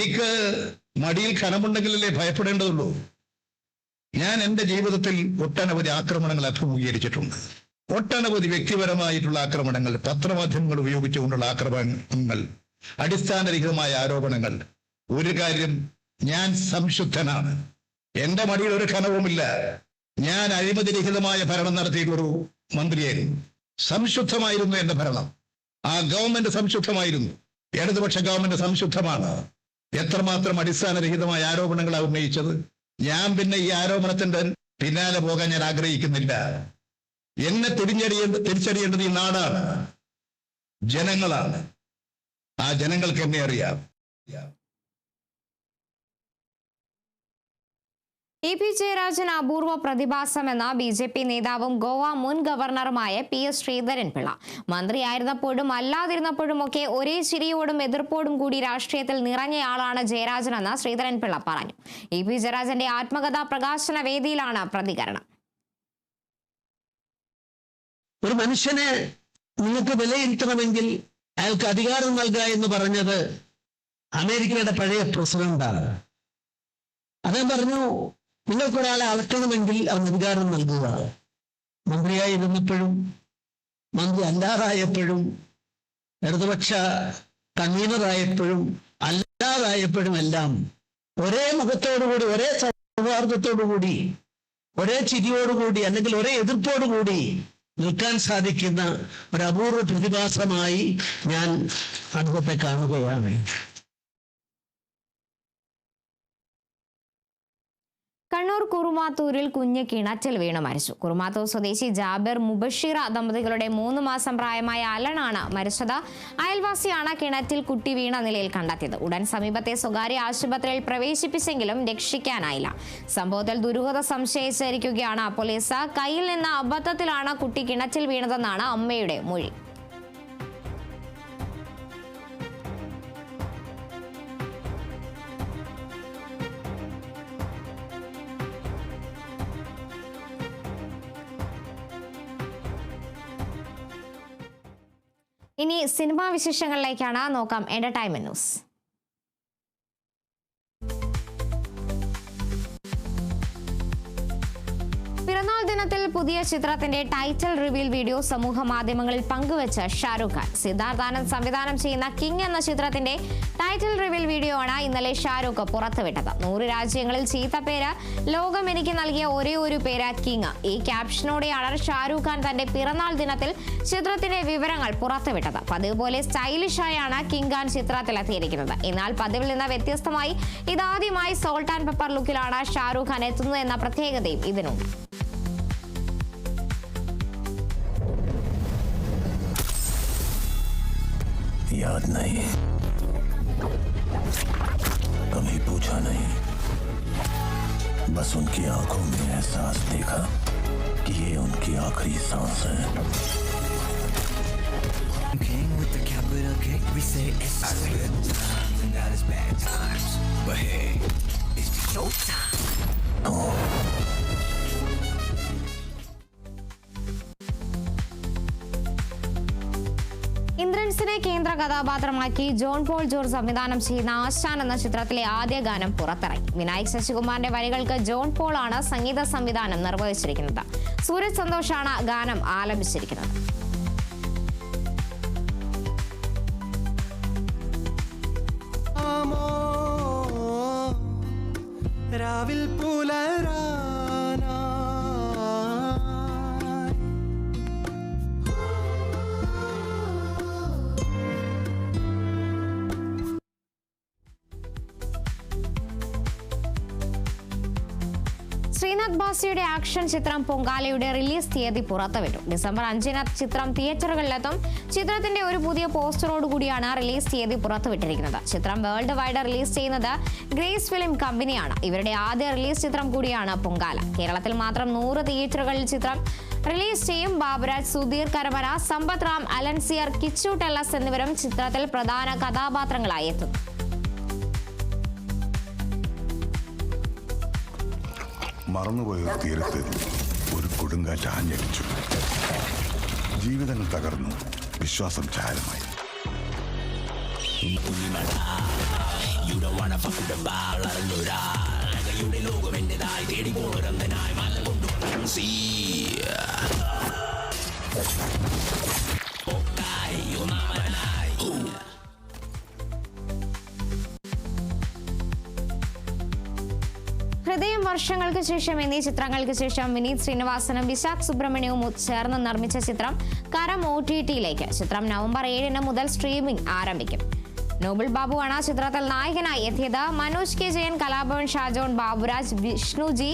Speaker 13: എനിക്ക് മടിയിൽ കനമുണ്ടെങ്കിലല്ലേ ഭയപ്പെടേണ്ടതുള്ളൂ. ഞാൻ എൻ്റെ ജീവിതത്തിൽ ഒട്ടനവധി ആക്രമണങ്ങൾ അഭിമുഖീകരിച്ചിട്ടുണ്ട്. ഒട്ടനവധി വ്യക്തിപരമായിട്ടുള്ള ആക്രമണങ്ങൾ, പത്രമാധ്യമങ്ങൾ ഉപയോഗിച്ചുകൊണ്ടുള്ള ആക്രമണങ്ങൾ, അടിസ്ഥാനരഹിതമായ ആരോപണങ്ങൾ. ഒരു കാര്യം, ഞാൻ സംശുദ്ധനാണ്. എൻ്റെ മടിയിൽ ഒരു കനവുമില്ല. ഞാൻ അഴിമതിരഹിതമായ ഭരണം നടത്തിയിട്ടൊരു മന്ത്രിയായിരുന്നു. സംശുദ്ധമായിരുന്നു എൻ്റെ ഭരണം. ആ ഗവൺമെന്റ് സംശുദ്ധമായിരുന്നു. ഇടതുപക്ഷ ഗവൺമെന്റ് സംശുദ്ധമാണ്. എത്രമാത്രം അടിസ്ഥാനരഹിതമായ ആരോപണങ്ങളാണ് ഉന്നയിച്ചത്. ഞാൻ പിന്നെ ഈ ആരോപണത്തിന്റെ പിന്നാലെ പോകാൻ ഞാൻ ആഗ്രഹിക്കുന്നില്ല. എന്നെ തിരിച്ചറിയേണ്ടത് ഈ നാടാണ്, ജനങ്ങളാണ്. ആ ജനങ്ങൾക്ക് എന്നെ അറിയാം.
Speaker 1: ഇ പി ജയരാജൻ അപൂർവ പ്രതിഭാസമെന്ന BJP നേതാവും ഗോവ മുൻ ഗവർണറുമായ PS ശ്രീധരൻപിള്ള. മന്ത്രിയായിരുന്നപ്പോഴും അല്ലാതിരുന്നപ്പോഴും ഒക്കെ ഒരേ ചിരിയോടും എതിർപ്പോടും കൂടി രാഷ്ട്രീയത്തിൽ നിറഞ്ഞയാളാണ് ജയരാജനെന്ന് ശ്രീധരൻപിള്ള പറഞ്ഞു. ഇ പി ജയരാജന്റെ ആത്മകഥാ പ്രകാശന വേദിയിലാണ് പ്രതികരണം.
Speaker 14: ഒരു മനുഷ്യനെ നിങ്ങൾക്ക് വിലയിരുത്തണമെങ്കിൽ അയാൾക്ക് അധികാരം നൽകുക എന്ന് പറഞ്ഞത് അമേരിക്കയുടെ പഴയ പ്രസിഡന്റാണ്. അദ്ദേഹം പറഞ്ഞു, നിങ്ങൾക്കൊരാളെ അളക്കണമെങ്കിൽ അവന് അധികാരം നൽകുക. മന്ത്രിയായിരുന്നപ്പോഴും മന്ത്രി അല്ലാതായപ്പോഴും ഇടതുപക്ഷ കൺവീനറായപ്പോഴും അല്ലാതായപ്പോഴും എല്ലാം ഒരേ മുഖത്തോടുകൂടി, ഒരേ സൗഹാർദ്ദത്തോടുകൂടി, ഒരേ ചിരിയോടുകൂടി അല്ലെങ്കിൽ ഒരേ എതിർപ്പോടുകൂടി നിൽക്കാൻ സാധിക്കുന്ന ഒരു അപൂർവ പ്രതിഭാസമായി ഞാൻ അദ്ദേഹത്തെ കാണുകയാണ്.
Speaker 1: കണ്ണൂർ കുറുമാത്തൂരിൽ കുഞ്ഞ് കിണറ്റിൽ വീണ് മരിച്ചു. കുറുമാത്തൂർ സ്വദേശി ജാബിർ മുബഷിറ ദമ്പതികളുടെ 3 മാസം പ്രായമായ അലനാണ് മരിച്ചത്. അയൽവാസിയാണ് കിണറ്റിൽ കുട്ടി വീണ നിലയിൽ കണ്ടെത്തിയത്. ഉടൻ സമീപത്തെ സ്വകാര്യ ആശുപത്രിയിൽ പ്രവേശിപ്പിച്ചെങ്കിലും രക്ഷിക്കാനായില്ല. സംഭവത്തിൽ ദുരൂഹത സംശയിച്ചിരിക്കുകയാണ് പോലീസ്. കയ്യിൽ നിന്ന് അബദ്ധത്തിലാണ് കുട്ടി കിണറ്റിൽ വീണതെന്നാണ് അമ്മയുടെ മൊഴി. ഇനി സിനിമാ വിശേഷങ്ങളിലേക്കാണ്. നോക്കാം എന്റർടൈൻമെന്റ് ന്യൂസ്. പിറന്നാൾ ദിനത്തിൽ പുതിയ ചിത്രത്തിന്റെ ടൈറ്റിൽ റിവീൽ വീഡിയോ സമൂഹ മാധ്യമങ്ങളിൽ പങ്കുവച്ച ഷാരൂഖ് ഖാൻ. സിദ്ധാർത്ഥ് ആനന്ദ് സംവിധാനം ചെയ്യുന്ന കിങ് എന്ന ചിത്രത്തിന്റെ ടൈറ്റിൽ റിവീൽ വീഡിയോ ആണ് ഇന്നലെ ഷാരൂഖ് പുറത്തുവിട്ടത്. 100 രാജ്യങ്ങളിൽ ചീത്തപ്പേര് ലോകം എനിക്ക് നൽകിയ ഒരേ ഒരു പേര് കിങ്. ഈ ക്യാപ്ഷനോടെയാണ് ഷാരൂഖ് ഖാൻ തന്റെ പിറന്നാൾ ദിനത്തിൽ ചിത്രത്തിന്റെ വിവരങ്ങൾ പുറത്തുവിട്ടത്. പതിവ് പോലെ സ്റ്റൈലിഷായാണ് കിങ് ഖാൻ ചിത്രത്തിലെത്തിയിരിക്കുന്നത്. എന്നാൽ പതിവിൽ നിന്ന് വ്യത്യസ്തമായി ഇതാദ്യമായി സോൾട്ട് ആൻഡ് പെപ്പർ ലുക്കിലാണ് ഷാരൂഖ് ഖാൻ എത്തുന്നത് എന്ന പ്രത്യേകതയും ഇതിനുണ്ട്.
Speaker 15: याद नहीं, कभी पूछा नहीं, बस उनकी आंखों में एहसास देखा कि ये उनकी आखिरी सांस है. King with the capital K, we say it's good times and that is bad times, but hey, it's showtime. Oh.
Speaker 1: ഇന്ദ്രൻസിനെ കേന്ദ്ര കഥാപാത്രമാക്കി ജോൺ പോൾ ജോർജ് സംവിധാനം ചെയ്യുന്ന ആശാൻ എന്ന ചിത്രത്തിലെ ആദ്യ ഗാനം പുറത്തിറങ്ങി. വിനായക് ശശികുമാറിന്റെ വരികൾക്ക് ജോൺ പോൾ ആണ് സംഗീത സംവിധാനം നിർവഹിച്ചിരിക്കുന്നത്. സൂരജ് സന്തോഷാണ് ഗാനം ആലപിച്ചിരിക്കുന്നത്. ശ്രീനാഥ് ബാസിയുടെ ആക്ഷൻ ചിത്രം പൊങ്കാലയുടെ റിലീസ് തീയതി പുറത്തുവിട്ടു. ഡിസംബർ 5-ന് ചിത്രം തിയേറ്ററുകളിലെത്തും. ചിത്രത്തിന്റെ ഒരു പുതിയ പോസ്റ്ററോടുകൂടിയാണ് റിലീസ് തീയതി പുറത്തുവിട്ടിരിക്കുന്നത്. ചിത്രം വേൾഡ് വൈഡ് റിലീസ് ചെയ്യുന്നത് ഗ്രേസ് ഫിലിം കമ്പനിയാണ്. ഇവരുടെ ആദ്യ റിലീസ് ചിത്രം കൂടിയാണ് പൊങ്കാല. കേരളത്തിൽ മാത്രം 100 തിയേറ്ററുകളിൽ ചിത്രം റിലീസ് ചെയ്യും. ബാബുരാജ്, സുധീർ കരമന, സമ്പത്ത് റാം, അലൻസിയർ, കിച്ചു ടെല്ലസ് എന്നിവരും ചിത്രത്തിൽ പ്രധാന കഥാപാത്രങ്ങളായി എത്തുന്നു.
Speaker 16: മറന്നുപോയ തീരത്ത് ഒരു കൊടുങ്കാറ്റ് ആഞ്ഞടിച്ചു. ജീവിതങ്ങൾ തകർന്നു, വിശ്വാസം ചാരമായി.
Speaker 15: You don't wanna fuck with the ball, അറിഞ്ഞൂടാ നഗയുടെ ലോകം എന്റേതായി തേടി പോരന്തനായി മല കൊണ്ടുവന്നു സീ
Speaker 1: ഹൃദയം വർഷങ്ങൾക്ക് ശേഷം എന്നീ ചിത്രങ്ങൾക്ക് ശേഷം വിനീത് ശ്രീനിവാസനും വിശാഖ് സുബ്രഹ്മണ്യവും ചേർന്ന് നിർമ്മിച്ച ചിത്രം കരം OTT-യിലേക്ക്. ചിത്രം നവംബർ 7 മുതൽ സ്ട്രീമിംഗ് ആരംഭിക്കും. നോബിൾ ബാബുവാണ് ചിത്രത്തിൽ നായകനായി എത്തിയത്. മനോജ് കെ ജയൻ, കലാഭവൻ ഷാജോൺ, ബാബുരാജ്, വിഷ്ണുജി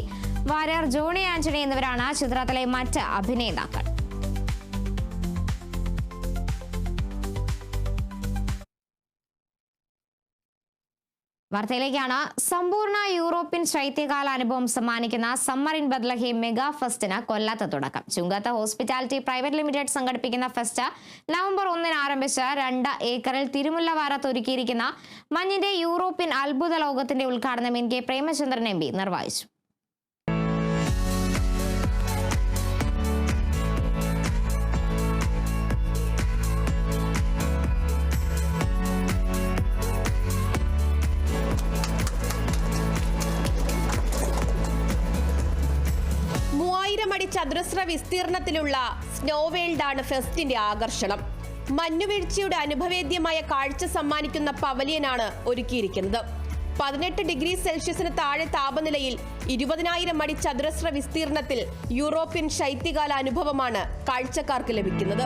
Speaker 1: വാര്യർ, ജോണി ആന്റണി എന്നിവരാണ് ചിത്രത്തിലെ മറ്റ് അഭിനേതാക്കൾ. വാർത്തയിലേക്കാണ്. സമ്പൂർണ്ണ യൂറോപ്യൻ ശൈത്യകാല അനുഭവം സമ്മാനിക്കുന്ന സമ്മർ ഇൻ ബത്ലഹേം മെഗാ ഫെസ്റ്റിന് കൊല്ലത്ത് തുടക്കം. ചുങ്കത്ത് ഹോസ്പിറ്റാലിറ്റി പ്രൈവറ്റ് ലിമിറ്റഡ് സംഘടിപ്പിക്കുന്ന ഫെസ്റ്റ് നവംബർ 1 ആരംഭിച്ച് 2 ഏക്കറിൽ തിരുമുല്ലവാരത്ത് ഒരുക്കിയിരിക്കുന്ന മഞ്ഞിന്റെ യൂറോപ്യൻ അത്ഭുത ലോകത്തിന്റെ ഉദ്ഘാടനം NK പ്രേമചന്ദ്രൻ MP നിർവഹിച്ചു.
Speaker 10: അടി ചതുരശ്ര വിസ്തീർണത്തിലുള്ള സ്നോ വേൾഡാണ് ഫെസ്റ്റിന്റെ ആകർഷണം. മഞ്ഞുവീഴ്ചയുടെ അനുഭവേദ്യമായ കാഴ്ച സമ്മാനിക്കുന്ന പവലിയനാണ് ഒരുക്കിയിരിക്കുന്നത്. 18 ഡിഗ്രി സെൽഷ്യസിന് താഴെ താപനിലയിൽ 20,000 അടി ചതുരശ്ര വിസ്തീർണത്തിൽ യൂറോപ്യൻ ശൈത്യകാല അനുഭവമാണ് കാഴ്ചക്കാർക്ക് ലഭിക്കുന്നത്.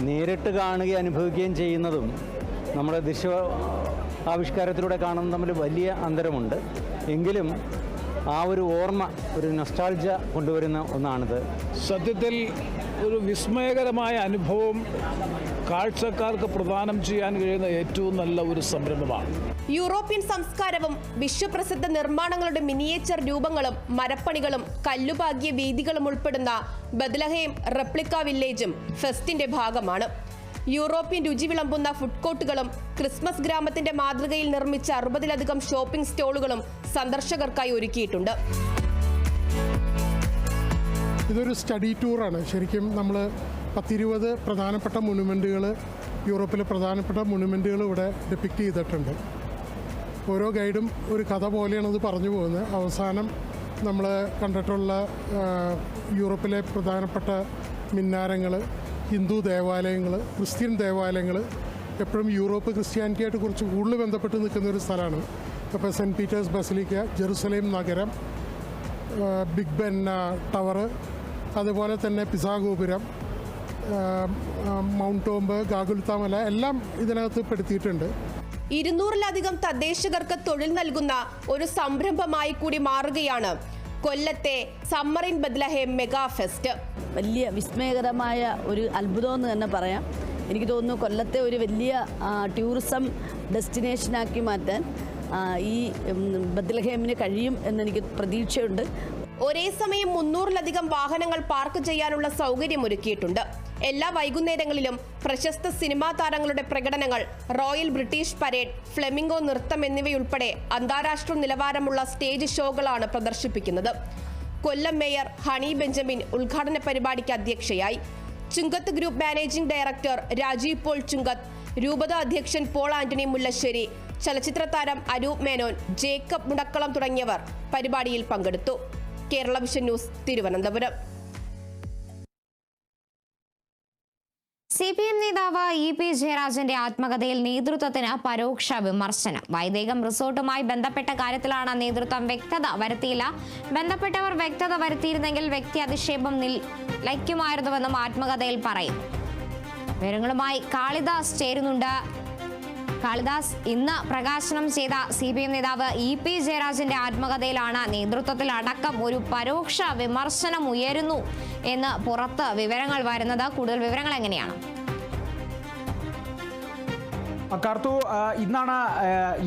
Speaker 17: നേരിട്ട് കാണുകയും അനുഭവിക്കുകയും ചെയ്യുന്നതും നമ്മുടെ ദൃശ്യ ആവിഷ്കാരത്തിലൂടെ കാണുന്നത് തമ്മിൽ വലിയ അന്തരമുണ്ട്. എങ്കിലും ആ ഒരു ഓർമ്മ, ഒരു നൊസ്റ്റാൾജിയ കൊണ്ടുവരുന്ന ഒന്നാണിത്.
Speaker 11: സത്യത്തിൽ ഒരു വിസ്മയകരമായ അനുഭവം കാഴ്ചക്കാർക്ക് പ്രദാനം ചെയ്യാൻ കഴിയുന്ന ഏറ്റവും നല്ല ഒരു സംരംഭമാണ്.
Speaker 10: യൂറോപ്യൻ സംസ്കാരവും വിശ്വപ്രസിദ്ധ നിർമ്മാണങ്ങളുടെ മിനിയേച്ചർ രൂപങ്ങളും മരപ്പണികളും കല്ലുപാകിയ വേദികളും ഉൾപ്പെടുന്ന ബത്ലഹേം റെപ്ലിക്ക വില്ലേജും ഫെസ്റ്റിന്റെ ഭാഗമാണ്. യൂറോപ്യൻ രുചി വിളമ്പുന്ന ഫുഡ് കോർട്ടുകളും ക്രിസ്മസ് ഗ്രാമത്തിന്റെ മാതൃകയിൽ നിർമ്മിച്ച 60-ലധികം ഷോപ്പിംഗ് സ്റ്റോളുകളും സന്ദർശകർക്കായി ഒരുക്കിയിട്ടുണ്ട്.
Speaker 18: ഇതൊരു സ്റ്റഡി ടൂറാണ്. ശരിക്കും നമ്മൾ 10-20 പ്രധാനപ്പെട്ട മൊണുമെൻറ്റുകൾ, യൂറോപ്പിലെ പ്രധാനപ്പെട്ട മൊണുമെൻറ്റുകൾ ഇവിടെ ഡെപ്പിക്റ്റ് ചെയ്തിട്ടുണ്ട്. ഓരോ ഗൈഡും ഒരു കഥ പോലെയാണ് അത് പറഞ്ഞു പോകുന്നത്. അവസാനം നമ്മൾ കണ്ടിട്ടുള്ള യൂറോപ്പിലെ പ്രധാനപ്പെട്ട മിന്നാരങ്ങൾ, ഹിന്ദു ദേവാലയങ്ങൾ, ക്രിസ്ത്യൻ ദേവാലയങ്ങൾ എപ്പോഴും യൂറോപ്പ് ക്രിസ്ത്യാനിറ്റിയായിട്ട് കുറച്ച് കൂടുതൽ ബന്ധപ്പെട്ട് നിൽക്കുന്ന ഒരു സ്ഥലമാണ്. അപ്പോൾ സെൻറ്റ് പീറ്റേഴ്സ് ബസിലിക്ക, ജെറുസലേം നഗരം, ബിഗ് ബെൻ ടവർ, അതുപോലെ തന്നെ പിസാ ഗോപുരം, മൗണ്ട് ടോംബ്, ഗാഗുൽത്താമല എല്ലാം ഇതിനകത്ത് പെടുത്തിയിട്ടുണ്ട്.
Speaker 10: 200-ലധികം തദ്ദേശകർക്ക് തൊഴിൽ നൽകുന്ന ഒരു സംരംഭമായി കൂടി മാറുകയാണ് കൊല്ലത്തെ summer in Bethlehem mega fest.
Speaker 19: വലിയ വിസ്മയകരമായ ഒരു അത്ഭുതം എന്ന് തന്നെ പറയാം. എനിക്ക് തോന്നുന്നു കൊല്ലത്തെ ഒരു വലിയ ടൂറിസം ഡെസ്റ്റിനേഷനാക്കി മാറ്റാൻ ഈ ബത്ലഹേമിന് കഴിയും എന്നെനിക്ക് പ്രതീക്ഷയുണ്ട്.
Speaker 10: ഒരേ സമയം 300-ലധികം വാഹനങ്ങൾ പാർക്ക് ചെയ്യാനുള്ള സൗകര്യം ഒരുക്കിയിട്ടുണ്ട്. എല്ലാ വൈകുന്നേരങ്ങളിലും പ്രശസ്ത സിനിമാ താരങ്ങളുടെ പ്രകടനങ്ങൾ, റോയൽ ബ്രിട്ടീഷ് പരേഡ്, ഫ്ലെമിംഗോ നൃത്തം എന്നിവയുൾപ്പെടെ അന്താരാഷ്ട്ര നിലവാരമുള്ള സ്റ്റേജ് ഷോകളാണ് പ്രദർശിപ്പിക്കുന്നത്. കൊല്ലം മേയർ ഹണി ബെഞ്ചമിൻ ഉദ്ഘാടന പരിപാടിക്ക് അധ്യക്ഷയായി. Chungath group managing director Rajeev Paul Chungath, രൂപത അധ്യക്ഷൻ പോൾ ആന്റണി മുല്ലശ്ശേരി, ചലച്ചിത്ര താരം അനൂപ് മേനോൻ, ജേക്കബ് മുടക്കളം തുടങ്ങിയവർ പരിപാടിയിൽ പങ്കെടുത്തു. Kerala vision news, Thiruvananthapuram.
Speaker 1: CPM നേതാവ് EP ജയരാജന്റെ ആത്മകഥയിൽ നേതൃത്വത്തിന് പരോക്ഷ വിമർശനം. വൈദേകം റിസോർട്ടുമായി ബന്ധപ്പെട്ട കാര്യത്തിലാണ് നേതൃത്വം വ്യക്തത വരുത്തിയില്ല. ബന്ധപ്പെട്ടവർ വ്യക്തത വരുത്തിയിരുന്നെങ്കിൽ വ്യക്തി അധിക്ഷേപം നിലയ്ക്കുമായിരുന്നുവെന്നും ആത്മകഥയിൽ പറയും. വിവരങ്ങളുമായി കാളിദാസ് ചേരുന്നുണ്ട്. കാളിദാസ്, ഇന്ന് പ്രകാശനം ചെയ്ത CPM നേതാവ് EP ജയരാജന്റെ ആത്മകഥയിലാണ് നേതൃത്വത്തിൽ അടക്കം ഒരു പരോക്ഷ വിമർശനം ഉയരുന്നു എന്ന് പുറത്ത് വിവരങ്ങൾ വരുന്നത്. കൂടുതൽ വിവരങ്ങൾ എങ്ങനെയാണ്?
Speaker 20: കാർത്തു, ഇന്നാണ്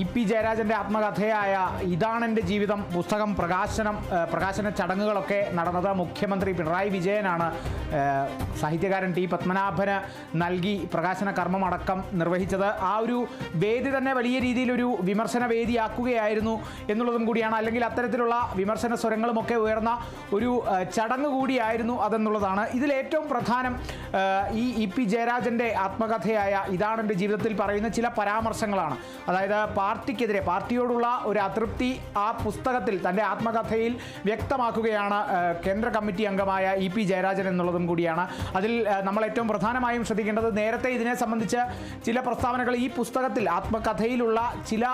Speaker 20: EP ജയരാജൻ്റെ ആത്മകഥയായ ഇതാണ് എൻ്റെ ജീവിതം പുസ്തകം പ്രകാശന ചടങ്ങുകളൊക്കെ നടന്നത്. മുഖ്യമന്ത്രി പിണറായി വിജയനാണ് സാഹിത്യകാരൻ ടി പത്മനാഭന് നൽകി പ്രകാശന കർമ്മം അടക്കം നിർവഹിച്ചത്. ആ ഒരു വേദി തന്നെ വലിയ രീതിയിലൊരു വിമർശന വേദിയാക്കുകയായിരുന്നു എന്നുള്ളതും കൂടിയാണ്. അല്ലെങ്കിൽ അത്തരത്തിലുള്ള വിമർശന സ്വരങ്ങളുമൊക്കെ ഉയർന്ന ഒരു ചടങ്ങ് കൂടിയായിരുന്നു അതെന്നുള്ളതാണ്. ഇതിലേറ്റവും പ്രധാനം ഈ EP ജയരാജൻ്റെ ആത്മകഥയായ ഇതാണ് എൻ്റെ ജീവിതത്തിൽ പറയുന്ന ചില പരാമർശങ്ങളാണ്. അതായത് പാർട്ടിയോടുള്ള ഒരു അതൃപ്തി ആ പുസ്തകത്തിൽ തൻ്റെ ആത്മകഥയിൽ വ്യക്തമാക്കുകയാണ് കേന്ദ്ര കമ്മിറ്റി അംഗമായ EP ജയരാജൻ എന്നുള്ളതും കൂടിയാണ്. അതിൽ നമ്മൾ ഏറ്റവും പ്രധാനമായും ശ്രദ്ധിക്കേണ്ടത് നേരത്തെ ഇതിനെ സംബന്ധിച്ച് ചില പ്രസ്താവനകൾ ഈ പുസ്തകത്തിൽ ആത്മകഥയിലുള്ള ചില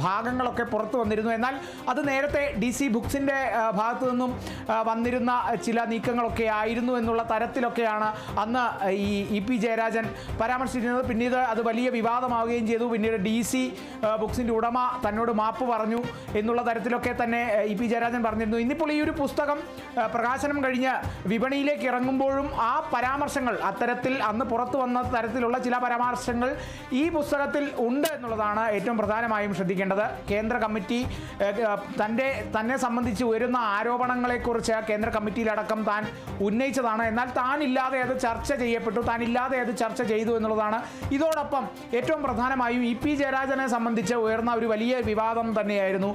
Speaker 20: ഭാഗങ്ങളൊക്കെ പുറത്തു വന്നിരുന്നു. എന്നാൽ അത് നേരത്തെ DC ബുക്സിൻ്റെ ഭാഗത്തു നിന്നും വന്നിരുന്ന ചില നീക്കങ്ങളൊക്കെ ആയിരുന്നു എന്നുള്ള തരത്തിലൊക്കെയാണ് അന്ന് ഈ EP ജയരാജൻ പരാമർശിച്ചിരുന്നത്. പിന്നീട് അത് വലിയ വിവാദമാവുകയും ചെയ്തു. പിന്നീട് DC ബുക്സിൻ്റെ ഉടമ തന്നോട് മാപ്പ് പറഞ്ഞു എന്നുള്ള തരത്തിലൊക്കെ തന്നെ EP ജയരാജൻ പറഞ്ഞിരുന്നു. ഇന്നിപ്പോൾ ഈ ഒരു പുസ്തകം പ്രകാശനം കഴിഞ്ഞ് വിപണിയിലേക്ക് ഇറങ്ങുമ്പോഴും ആ പരാമർശങ്ങൾ അത്തരത്തിൽ അന്ന് പുറത്തു വന്ന തരത്തിലുള്ള ചില പരാമർശങ്ങൾ ഈ പുസ്തകത്തിൽ ഉണ്ട് എന്നുള്ളതാണ് ഏറ്റവും പ്രധാനമായും ശ്രദ്ധിക്കേണ്ടത്. കേന്ദ്ര കമ്മിറ്റി തന്നെ സംബന്ധിച്ച് ഉയരുന്ന ആരോപണങ്ങളെക്കുറിച്ച് കേന്ദ്ര കമ്മിറ്റിയിലടക്കം താൻ ഉന്നയിച്ചതാണ്. എന്നാൽ താനില്ലാതെ അത് ചർച്ച ചെയ്യപ്പെട്ടു, താനില്ലാതെ അത് ചർച്ച ചെയ്തു എന്നുള്ളതാണ്. ഇതോടൊപ്പം ഏറ്റവും പ്രധാനമായും EP ജയരാജനെ സംബന്ധിച്ച് ഉയർന്ന ഒരു വലിയ വിവാദം തന്നെയായിരുന്നു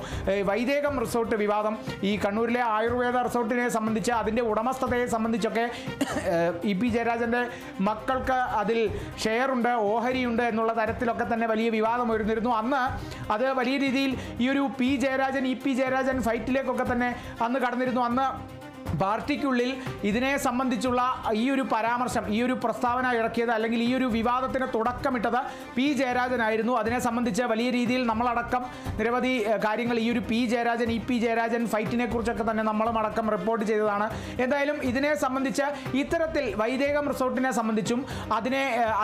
Speaker 20: വൈദേകം റിസോർട്ട് വിവാദം. ഈ കണ്ണൂരിലെ ആയുർവേദ റിസോർട്ടിനെ സംബന്ധിച്ച് അതിൻ്റെ ഉടമസ്ഥതയെ സംബന്ധിച്ചൊക്കെ EP ജയരാജൻ്റെ മക്കൾക്ക് അതിൽ ഷെയറുണ്ട്, ഓഹരിയുണ്ട് എന്നുള്ള തരത്തിലൊക്കെ തന്നെ വലിയ വിവാദം ഉയർന്നിരുന്നു. അന്ന് അത് വലിയ രീതിയിൽ ഈ ഒരു EP ജയരാജൻ ഫൈറ്റിലേക്കൊക്കെ തന്നെ അന്ന് കടന്നിരുന്നു. അന്ന് പാർട്ടിക്കുള്ളിൽ ഇതിനെ സംബന്ധിച്ചുള്ള ഈ ഒരു പരാമർശം, ഈ ഒരു പ്രസ്താവന ഇറക്കിയത് അല്ലെങ്കിൽ ഈ ഒരു വിവാദത്തിന് തുടക്കമിട്ടത് P ജയരാജനായിരുന്നു. അതിനെ സംബന്ധിച്ച് വലിയ രീതിയിൽ നമ്മളടക്കം നിരവധി കാര്യങ്ങൾ ഈ ഒരു EP ജയരാജൻ ഫൈറ്റിനെ കുറിച്ചൊക്കെ തന്നെ നമ്മളും അടക്കം റിപ്പോർട്ട് ചെയ്തതാണ്. എന്തായാലും ഇതിനെ സംബന്ധിച്ച് ഇത്തരത്തിൽ വൈദേകം റിസോർട്ടിനെ സംബന്ധിച്ചും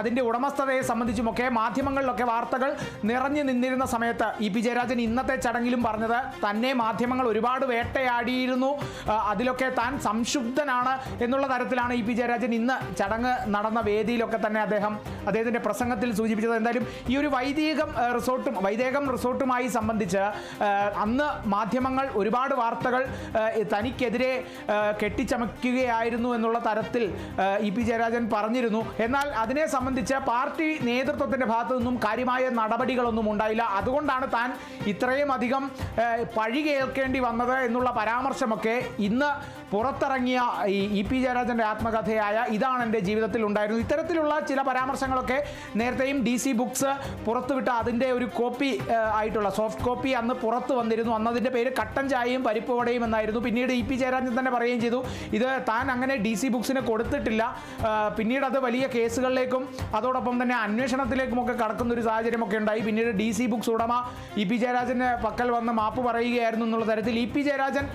Speaker 20: അതിൻ്റെ ഉടമസ്ഥതയെ സംബന്ധിച്ചുമൊക്കെ മാധ്യമങ്ങളിലൊക്കെ വാർത്തകൾ നിറഞ്ഞു നിന്നിരുന്ന സമയത്ത് EP ജയരാജൻ ഇന്നത്തെ ചടങ്ങിലും പറഞ്ഞത് തന്നെ മാധ്യമങ്ങൾ ഒരുപാട് വേട്ടയാടിയിരുന്നു, അതിലൊക്കെ താൻ സംശുദ്ധനാണ് എന്നുള്ള തരത്തിലാണ് EP ജയരാജൻ ഇന്ന് ചടങ്ങ് നടന്ന വേദിയിലൊക്കെ തന്നെ അദ്ദേഹത്തിൻ്റെ പ്രസംഗത്തിൽ സൂചിപ്പിച്ചത്. എന്തായാലും ഈ ഒരു വൈദേകം റിസോർട്ടുമായി സംബന്ധിച്ച് അന്ന് മാധ്യമങ്ങൾ ഒരുപാട് വാർത്തകൾ തനിക്കെതിരെ കെട്ടിച്ചമയ്ക്കുകയായിരുന്നു എന്നുള്ള തരത്തിൽ EP ജയരാജൻ പറഞ്ഞിരുന്നു. എന്നാൽ അതിനെ സംബന്ധിച്ച് പാർട്ടി നേതൃത്വത്തിൻ്റെ ഭാഗത്തു നിന്നും കാര്യമായ നടപടികളൊന്നും ഉണ്ടായില്ല. അതുകൊണ്ടാണ് താൻ ഇത്രയും അധികം പഴി കേൾക്കേണ്ടി വന്നത് എന്നുള്ള പരാമർശമൊക്കെ ഇന്ന് പുറത്തിറങ്ങിയ ഈ EP ജയരാജൻ്റെ ആത്മകഥയായ ഇതാണ് എൻ്റെ ജീവിതത്തിൽ ഉണ്ടായിരുന്നു. ഇത്തരത്തിലുള്ള ചില പരാമർശങ്ങളൊക്കെ നേരത്തെയും DC ബുക്സ് പുറത്തുവിട്ട അതിൻ്റെ ഒരു കോപ്പി ആയിട്ടുള്ള സോഫ്റ്റ് കോപ്പി അന്ന് പുറത്തു വന്നിരുന്നു. അന്നതിൻ്റെ പേര് കട്ടൻ ചായയും പരിപ്പ് വടയും എന്നായിരുന്നു. പിന്നീട് EP ജയരാജൻ തന്നെ പറയുകയും ചെയ്തു ഇത് താൻ അങ്ങനെ DC ബുക്സിന് കൊടുത്തിട്ടില്ല. പിന്നീട് അത് വലിയ കേസുകളിലേക്കും അതോടൊപ്പം തന്നെ അന്വേഷണത്തിലേക്കുമൊക്കെ കടക്കുന്ന ഒരു സാഹചര്യമൊക്കെ ഉണ്ടായി. പിന്നീട് DC ബുക്സ് ഉടമ EP ജയരാജൻ്റെ പക്കൽ വന്ന് മാപ്പ് പറയുകയായിരുന്നു എന്നുള്ള തരത്തിൽ EP ജയരാജൻ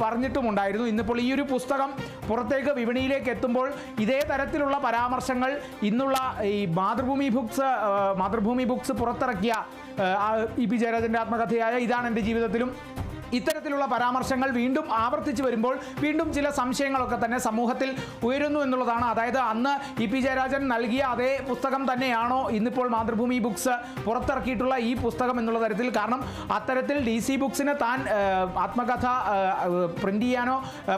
Speaker 20: പറഞ്ഞിട്ടുമുണ്ടായിരുന്നു. ഇന്നിപ്പോൾ ഈ ഒരു പുസ്തകം പുറത്തേക്ക് വിപണിയിലേക്ക് എത്തുമ്പോൾ ഇതേ തരത്തിലുള്ള പരാമർശങ്ങൾ ഇന്നുള്ള ഈ മാതൃഭൂമി ബുക്സ് പുറത്തിറക്കിയ EP ജയരാജൻ്റെ ആത്മകഥയായ ഇതാണ് എൻ്റെ ജീവിതത്തിലും ഇത്തരത്തിലുള്ള പരാമർശങ്ങൾ വീണ്ടും ആവർത്തിച്ച് വരുമ്പോൾ വീണ്ടും ചില സംശയങ്ങളൊക്കെ തന്നെ സമൂഹത്തിൽ ഉയരുന്നു എന്നുള്ളതാണ്. അതായത് അന്ന് EP ജയരാജൻ നൽകിയ അതേ പുസ്തകം തന്നെയാണോ ഇന്നിപ്പോൾ മാതൃഭൂമി ബുക്സ് പുറത്തിറക്കിയിട്ടുള്ള ഈ പുസ്തകം എന്നുള്ള തരത്തിൽ. കാരണം അത്തരത്തിൽ DC ബുക്സിന് താൻ ആത്മകഥ പ്രിന്റ് ചെയ്യാനോ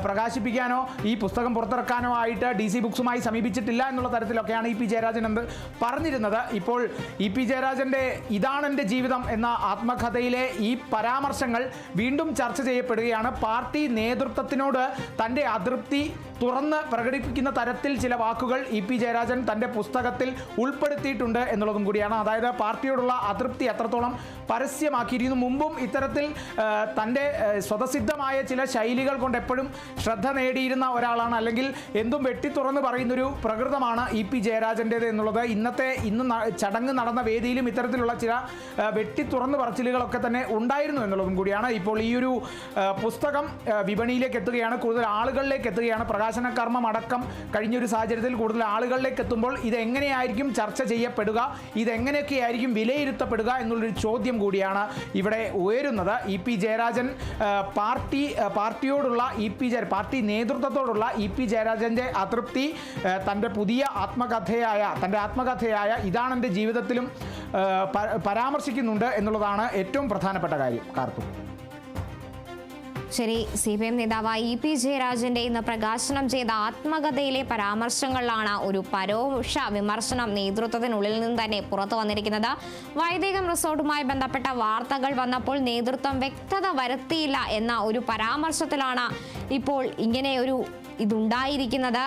Speaker 20: പ്രകാശിപ്പിക്കാനോ ഈ പുസ്തകം പുറത്തിറക്കാനോ ആയിട്ട് DC ബുക്സുമായി സമീപിച്ചിട്ടില്ല എന്നുള്ള തരത്തിലൊക്കെയാണ് EP ജയരാജൻ എന്ന് പറഞ്ഞിരുന്നത്. ഇപ്പോൾ EP ജയരാജൻ്റെ ഇതാണ് എൻ്റെ ജീവിതം എന്ന ആത്മകഥയിലെ ഈ പരാമർശങ്ങൾ വീണ്ടും ചർച്ച ചെയ്യപ്പെടുകയാണ്. പാർട്ടി നേതൃത്വത്തിനോട് തൻ്റെ അതൃപ്തി തുറന്ന് പ്രകടിപ്പിക്കുന്ന തരത്തിൽ ചില വാക്കുകൾ EP ജയരാജൻ തൻ്റെ പുസ്തകത്തിൽ ഉൾപ്പെടുത്തിയിട്ടുണ്ട് എന്നുള്ളതും കൂടിയാണ്. അതായത് പാർട്ടിയോടുള്ള അതൃപ്തി അത്രത്തോളം പരസ്യമാക്കിയിരുന്നു. മുമ്പും ഇത്തരത്തിൽ തൻ്റെ സ്വതസിദ്ധമായ ചില ശൈലികൾ കൊണ്ട് എപ്പോഴും ശ്രദ്ധ നേടിയിരുന്ന ഒരാളാണ്. അല്ലെങ്കിൽ എന്തും വെട്ടിത്തുറന്ന് പറയുന്നൊരു പ്രകൃതമാണ് EP ജയരാജൻ്റേത് എന്നുള്ളത് ഇന്ന് ചടങ്ങ് നടന്ന വേദിയിലും ഇത്തരത്തിലുള്ള ചില വെട്ടിത്തുറന്ന് പറച്ചിലുകളൊക്കെ തന്നെ ഉണ്ടായിരുന്നു എന്നുള്ളതും കൂടിയാണ്. ഇപ്പോൾ ഈ ഒരു പുസ്തകം വിപണിയിലേക്ക് എത്തുകയാണ്, കൂടുതൽ ആളുകളിലേക്ക് എത്തുകയാണ്. പ്രകാശന കർമ്മം അടക്കം കഴിഞ്ഞൊരു സാഹചര്യത്തിൽ കൂടുതൽ ആളുകളിലേക്ക് എത്തുമ്പോൾ ഇതെങ്ങനെയായിരിക്കും ചർച്ച ചെയ്യപ്പെടുക, ഇതെങ്ങനെയൊക്കെയായിരിക്കും വിലയിരുത്തപ്പെടുക എന്നുള്ളൊരു ചോദ്യം കൂടിയാണ് ഇവിടെ ഉയരുന്നത്. EP ജയരാജൻ പാർട്ടിയോടുള്ള പാർട്ടി നേതൃത്വത്തോടുള്ള EP ജയരാജൻ്റെ അതൃപ്തി തൻ്റെ ആത്മകഥയായ ഇതാണ് എൻ്റെ ജീവിതത്തിലും പരാമർശിക്കുന്നുണ്ട് എന്നുള്ളതാണ് ഏറ്റവും പ്രധാനപ്പെട്ട കാര്യം. കാർത്തു.
Speaker 1: ശരി, CPM നേതാവ് EP ജയരാജന്റെ ഇന്ന് പ്രകാശനം ചെയ്ത ആത്മകഥയിലെ പരാമർശങ്ങളിലാണ് ഒരു പരോക്ഷ വിമർശനം നേതൃത്വത്തിനുള്ളിൽ നിന്ന് തന്നെ പുറത്തു വന്നിരിക്കുന്നത്. വൈദികം റിസോർട്ടുമായി ബന്ധപ്പെട്ട വാർത്തകൾ വന്നപ്പോൾ നേതൃത്വം വ്യക്തത വരുത്തിയില്ല എന്ന ഒരു പരാമർശത്തിലാണ് ഇപ്പോൾ ഇങ്ങനെ ഒരു ഇതുണ്ടായിരിക്കുന്നത്.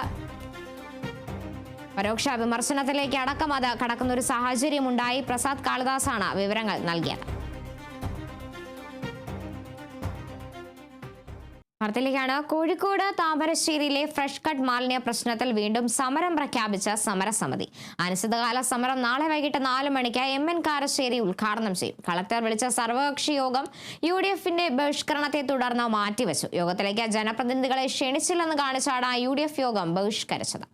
Speaker 1: പരോക്ഷ വിമർശനത്തിലേക്ക് അടക്കം അത് കടക്കുന്ന ഒരു സാഹചര്യമുണ്ടായി. പ്രസാദ് കാളിദാസാണ് വിവരങ്ങൾ നൽകിയത്. വാർത്തയിലേക്കാണ്. കോഴിക്കോട് താമരശ്ശേരിയിലെ ഫ്രഷ് കട്ട് മാലിന്യ പ്രശ്നത്തിൽ വീണ്ടും സമരം പ്രഖ്യാപിച്ച സമരസമിതി. അനിശ്ചിതകാല സമരം നാളെ വൈകിട്ട് 4 മണിക്ക് MN കാരശ്ശേരി ഉദ്ഘാടനം ചെയ്യും. കളക്ടർ വിളിച്ച സർവകക്ഷി യോഗം UDFന്റെ ബഹിഷ്കരണത്തെ തുടർന്ന് മാറ്റിവെച്ചു. യോഗത്തിലേക്ക് ജനപ്രതിനിധികളെ ക്ഷണിച്ചില്ലെന്ന് കാണിച്ചാണ് UDF യോഗം ബഹിഷ്കരിച്ചത്.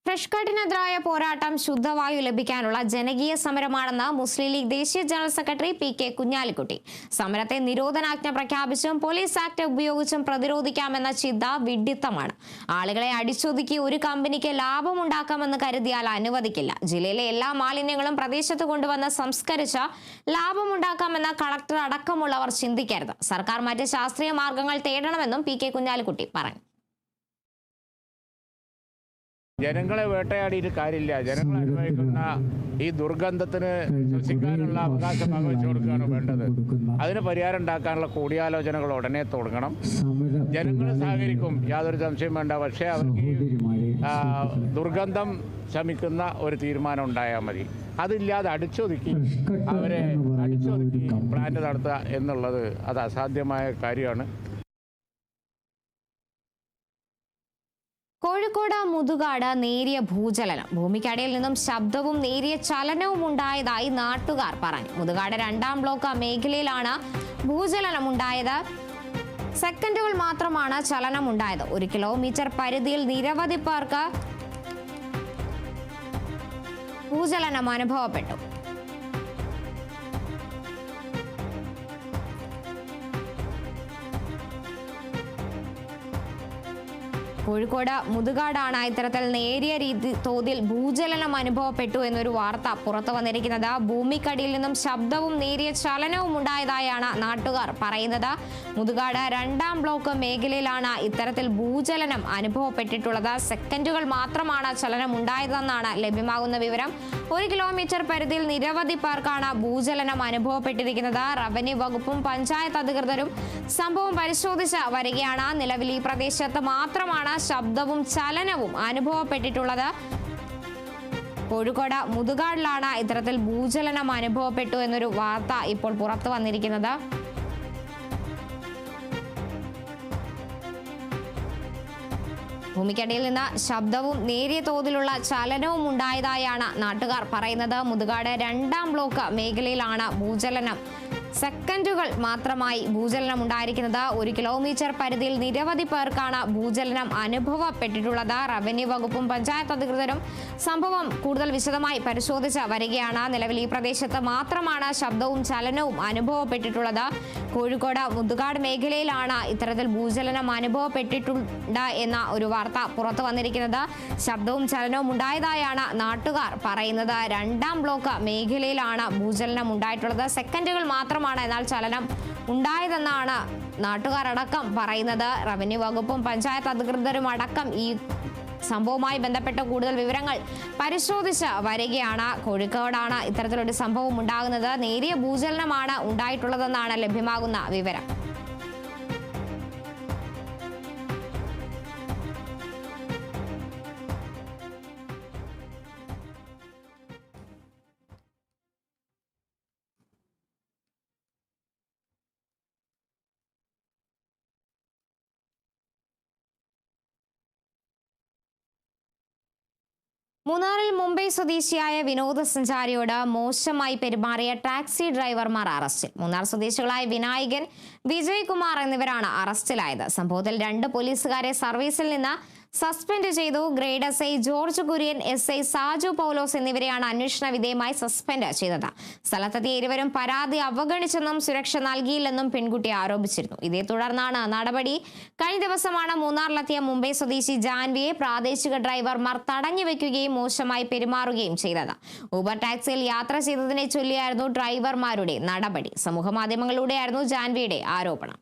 Speaker 1: ഫ്രഷ് കട്ടിനെതിരായ പോരാട്ടം ശുദ്ധവായു ലഭിക്കാനുള്ള ജനകീയ സമരമാണെന്ന് മുസ്ലിം ലീഗ് ദേശീയ ജനറൽ സെക്രട്ടറി PK കുഞ്ഞാലിക്കുട്ടി. സമരത്തെ നിരോധനാജ്ഞ പ്രഖ്യാപിച്ചും പോലീസ് ആക്ട് ഉപയോഗിച്ചും പ്രതിരോധിക്കാമെന്ന ചിന്ത വിഡ്ഢിത്തമാണ്. ആളുകളെ അടിച്ചൊതുക്കി ഒരു കമ്പനിക്ക് ലാഭമുണ്ടാക്കാമെന്ന് കരുതിയാൽ അനുവദിക്കില്ല. ജില്ലയിലെ എല്ലാ മാലിന്യങ്ങളും പ്രദേശത്ത് കൊണ്ടുവന്ന് സംസ്കരിച്ച ലാഭമുണ്ടാക്കാമെന്ന കളക്ടർ അടക്കമുള്ളവർ ചിന്തിക്കരുത്. സർക്കാർ മറ്റ് ശാസ്ത്രീയ മാർഗങ്ങൾ തേടണമെന്നും PK കുഞ്ഞാലിക്കുട്ടി പറഞ്ഞു.
Speaker 21: ജനങ്ങളെ വേട്ടയാടിയിട്ട് കാര്യമില്ല. ജനങ്ങൾ അനുഭവിക്കുന്ന ഈ ദുർഗന്ധത്തിന് ശ്വസിക്കാനുള്ള അവകാശം പങ്കുവെച്ചു കൊടുക്കുകയാണ് വേണ്ടത്. അതിന് പരിഹാരം ഉണ്ടാക്കാനുള്ള കൂടിയാലോചനകൾ ഉടനെ തുടങ്ങണം. ജനങ്ങൾ സഹകരിക്കും, യാതൊരു സംശയം വേണ്ട. പക്ഷേ അവർക്ക് ദുർഗന്ധം ശമിക്കുന്ന ഒരു തീരുമാനം ഉണ്ടായാൽ മതി. അതില്ലാതെ അടിച്ചൊതുക്കി പ്ലാന്റ് നടത്തുക എന്നുള്ളത് അത് അസാധ്യമായ കാര്യമാണ്.
Speaker 1: കോഴിക്കോട് മുതുകാട് നേരിയ ഭൂചലനം. ഭൂമിക്കടിയിൽ നിന്നും ശബ്ദവും നേരിയ ചലനവും ഉണ്ടായതായി നാട്ടുകാർ പറഞ്ഞു. മുതുകാട് 2ാം ബ്ലോക്ക് മേഖലയിലാണ് ഭൂചലനം ഉണ്ടായത്. സെക്കൻഡുകൾ മാത്രമാണ് ചലനം ഉണ്ടായത്. 1 കിലോമീറ്റർ പരിധിയിൽ നിരവധി പേർക്ക് ഭൂചലനം അനുഭവപ്പെട്ടു. കോഴിക്കോട് മുതുകാടാണ് ഇത്തരത്തിൽ നേരിയ തോതിൽ ഭൂചലനം അനുഭവപ്പെട്ടു എന്നൊരു വാർത്ത പുറത്തു വന്നിരിക്കുന്നത്. ഭൂമിക്കടിയിൽ നിന്നും ശബ്ദവും നേരിയ ചലനവും ഉണ്ടായതായാണ് നാട്ടുകാർ പറയുന്നത്. മുതുകാട് 2ാം ബ്ലോക്ക് മേഖലയിലാണ് ഇത്തരത്തിൽ ഭൂചലനം അനുഭവപ്പെട്ടിട്ടുള്ളത്. സെക്കൻഡുകൾ മാത്രമാണ് ചലനം ഉണ്ടായതെന്നാണ് ലഭ്യമാകുന്ന വിവരം. 1 കിലോമീറ്റർ പരിധിയിൽ നിരവധി പേർക്കാണ് ഭൂചലനം അനുഭവപ്പെട്ടിരിക്കുന്നത്. റവന്യൂ വകുപ്പും പഞ്ചായത്ത് അധികൃതരും സംഭവം പരിശോധിച്ച് വരികയാണ്. നിലവിൽ ഈ പ്രദേശത്ത് മാത്രമാണ് ശബ്ദവും ചലനവും അനുഭവപ്പെട്ടിട്ടുള്ളത്. കോഴിക്കോട് മുതുകാടിലാണ് ഇത്തരത്തിൽ ഭൂചലനം അനുഭവപ്പെട്ടു എന്നൊരു വാർത്ത ഇപ്പോൾ പുറത്തു വന്നിരിക്കുന്നത്. ഭൂമിക്കടിയിൽ നിന്ന് ശബ്ദവും നേരിയ തോതിലുള്ള ചലനവും ഉണ്ടായതായാണ് നാട്ടുകാർ പറയുന്നത്. മുതുകാട് 2ാം ബ്ലോക്ക് മേഖലയിലാണ് ഭൂചലനം. സെക്കൻഡുകൾ മാത്രമായി ഭൂചലനം ഉണ്ടായിരിക്കുന്നത്. 1 കിലോമീറ്റർ പരിധിയിൽ നിരവധി പേർക്കാണ് ഭൂചലനം അനുഭവപ്പെട്ടിട്ടുള്ളത്. റവന്യൂ വകുപ്പും പഞ്ചായത്ത് അധികൃതരും സംഭവം കൂടുതൽ വിശദമായി പരിശോധിച്ച് വരികയാണ്. നിലവിൽ ഈ പ്രദേശത്ത് മാത്രമാണ് ശബ്ദവും ചലനവും അനുഭവപ്പെട്ടിട്ടുള്ളത്. കോഴിക്കോട് മുതുകാട് മേഖലയിലാണ് ഇത്തരത്തിൽ ഭൂചലനം അനുഭവപ്പെട്ടിട്ടുണ്ട് എന്ന ഒരു വാർത്ത പുറത്തു വന്നിരിക്കുന്നത്. ശബ്ദവും ചലനവും ഉണ്ടായതായാണ് നാട്ടുകാർ പറയുന്നത്. 2ാം ബ്ലോക്ക് മേഖലയിലാണ് ഭൂചലനം ഉണ്ടായിട്ടുള്ളത്. സെക്കൻഡുകൾ മാത്രമാണ് എന്നാൽ ചലനം ഉണ്ടായതെന്നാണ് നാട്ടുകാരടക്കം പറയുന്നത്. റവന്യൂ വകുപ്പും പഞ്ചായത്ത് അധികൃതരും അടക്കം ഈ സംഭവവുമായി ബന്ധപ്പെട്ട കൂടുതൽ വിവരങ്ങൾ പരിശോധിച്ച് വരികയാണ്. കോഴിക്കോടാണ് ഇത്തരത്തിലൊരു സംഭവം ഉണ്ടാകുന്നത്. നേരിയ ഭൂചലനമാണ് ഉണ്ടായിട്ടുള്ളതെന്നാണ് ലഭ്യമാകുന്ന വിവരം. മൂന്നാറിൽ മുംബൈ സ്വദേശിയായ വിനോദസഞ്ചാരിയോട് മോശമായി പെരുമാറിയ ടാക്സി ഡ്രൈവർമാർ അറസ്റ്റിൽ. മൂന്നാർ സ്വദേശികളായ വിനായകൻ, വിജയ് കുമാർ എന്നിവരാണ് അറസ്റ്റിലായത്. സംഭവത്തിൽ 2 പോലീസുകാരെ സർവീസിൽ നിന്ന് സസ്പെൻഡ് ചെയ്തു. Grade SI George Kurian, SI Saju Paulose എന്നിവരെയാണ് അന്വേഷണ വിധേയമായി സസ്പെൻഡ് ചെയ്തത്. സ്ഥലത്തെത്തിയ ഇരുവരും പരാതി അവഗണിച്ചെന്നും സുരക്ഷ നൽകിയില്ലെന്നും പെൺകുട്ടി ആരോപിച്ചിരുന്നു. ഇതേ തുടർന്നാണ് നടപടി. കഴിഞ്ഞ ദിവസമാണ് മൂന്നാറിലെത്തിയ മുംബൈ സ്വദേശി ജാൻവിയെ പ്രാദേശിക ഡ്രൈവർമാർ തടഞ്ഞു വെക്കുകയും മോശമായി പെരുമാറുകയും ചെയ്തത്. ഊബർ ടാക്സിയിൽ യാത്ര ചെയ്തതിനെ ചൊല്ലിയായിരുന്നു ഡ്രൈവർമാരുടെ നടപടി. സമൂഹ മാധ്യമങ്ങളിലൂടെയായിരുന്നു ജാൻവിയുടെ ആരോപണം.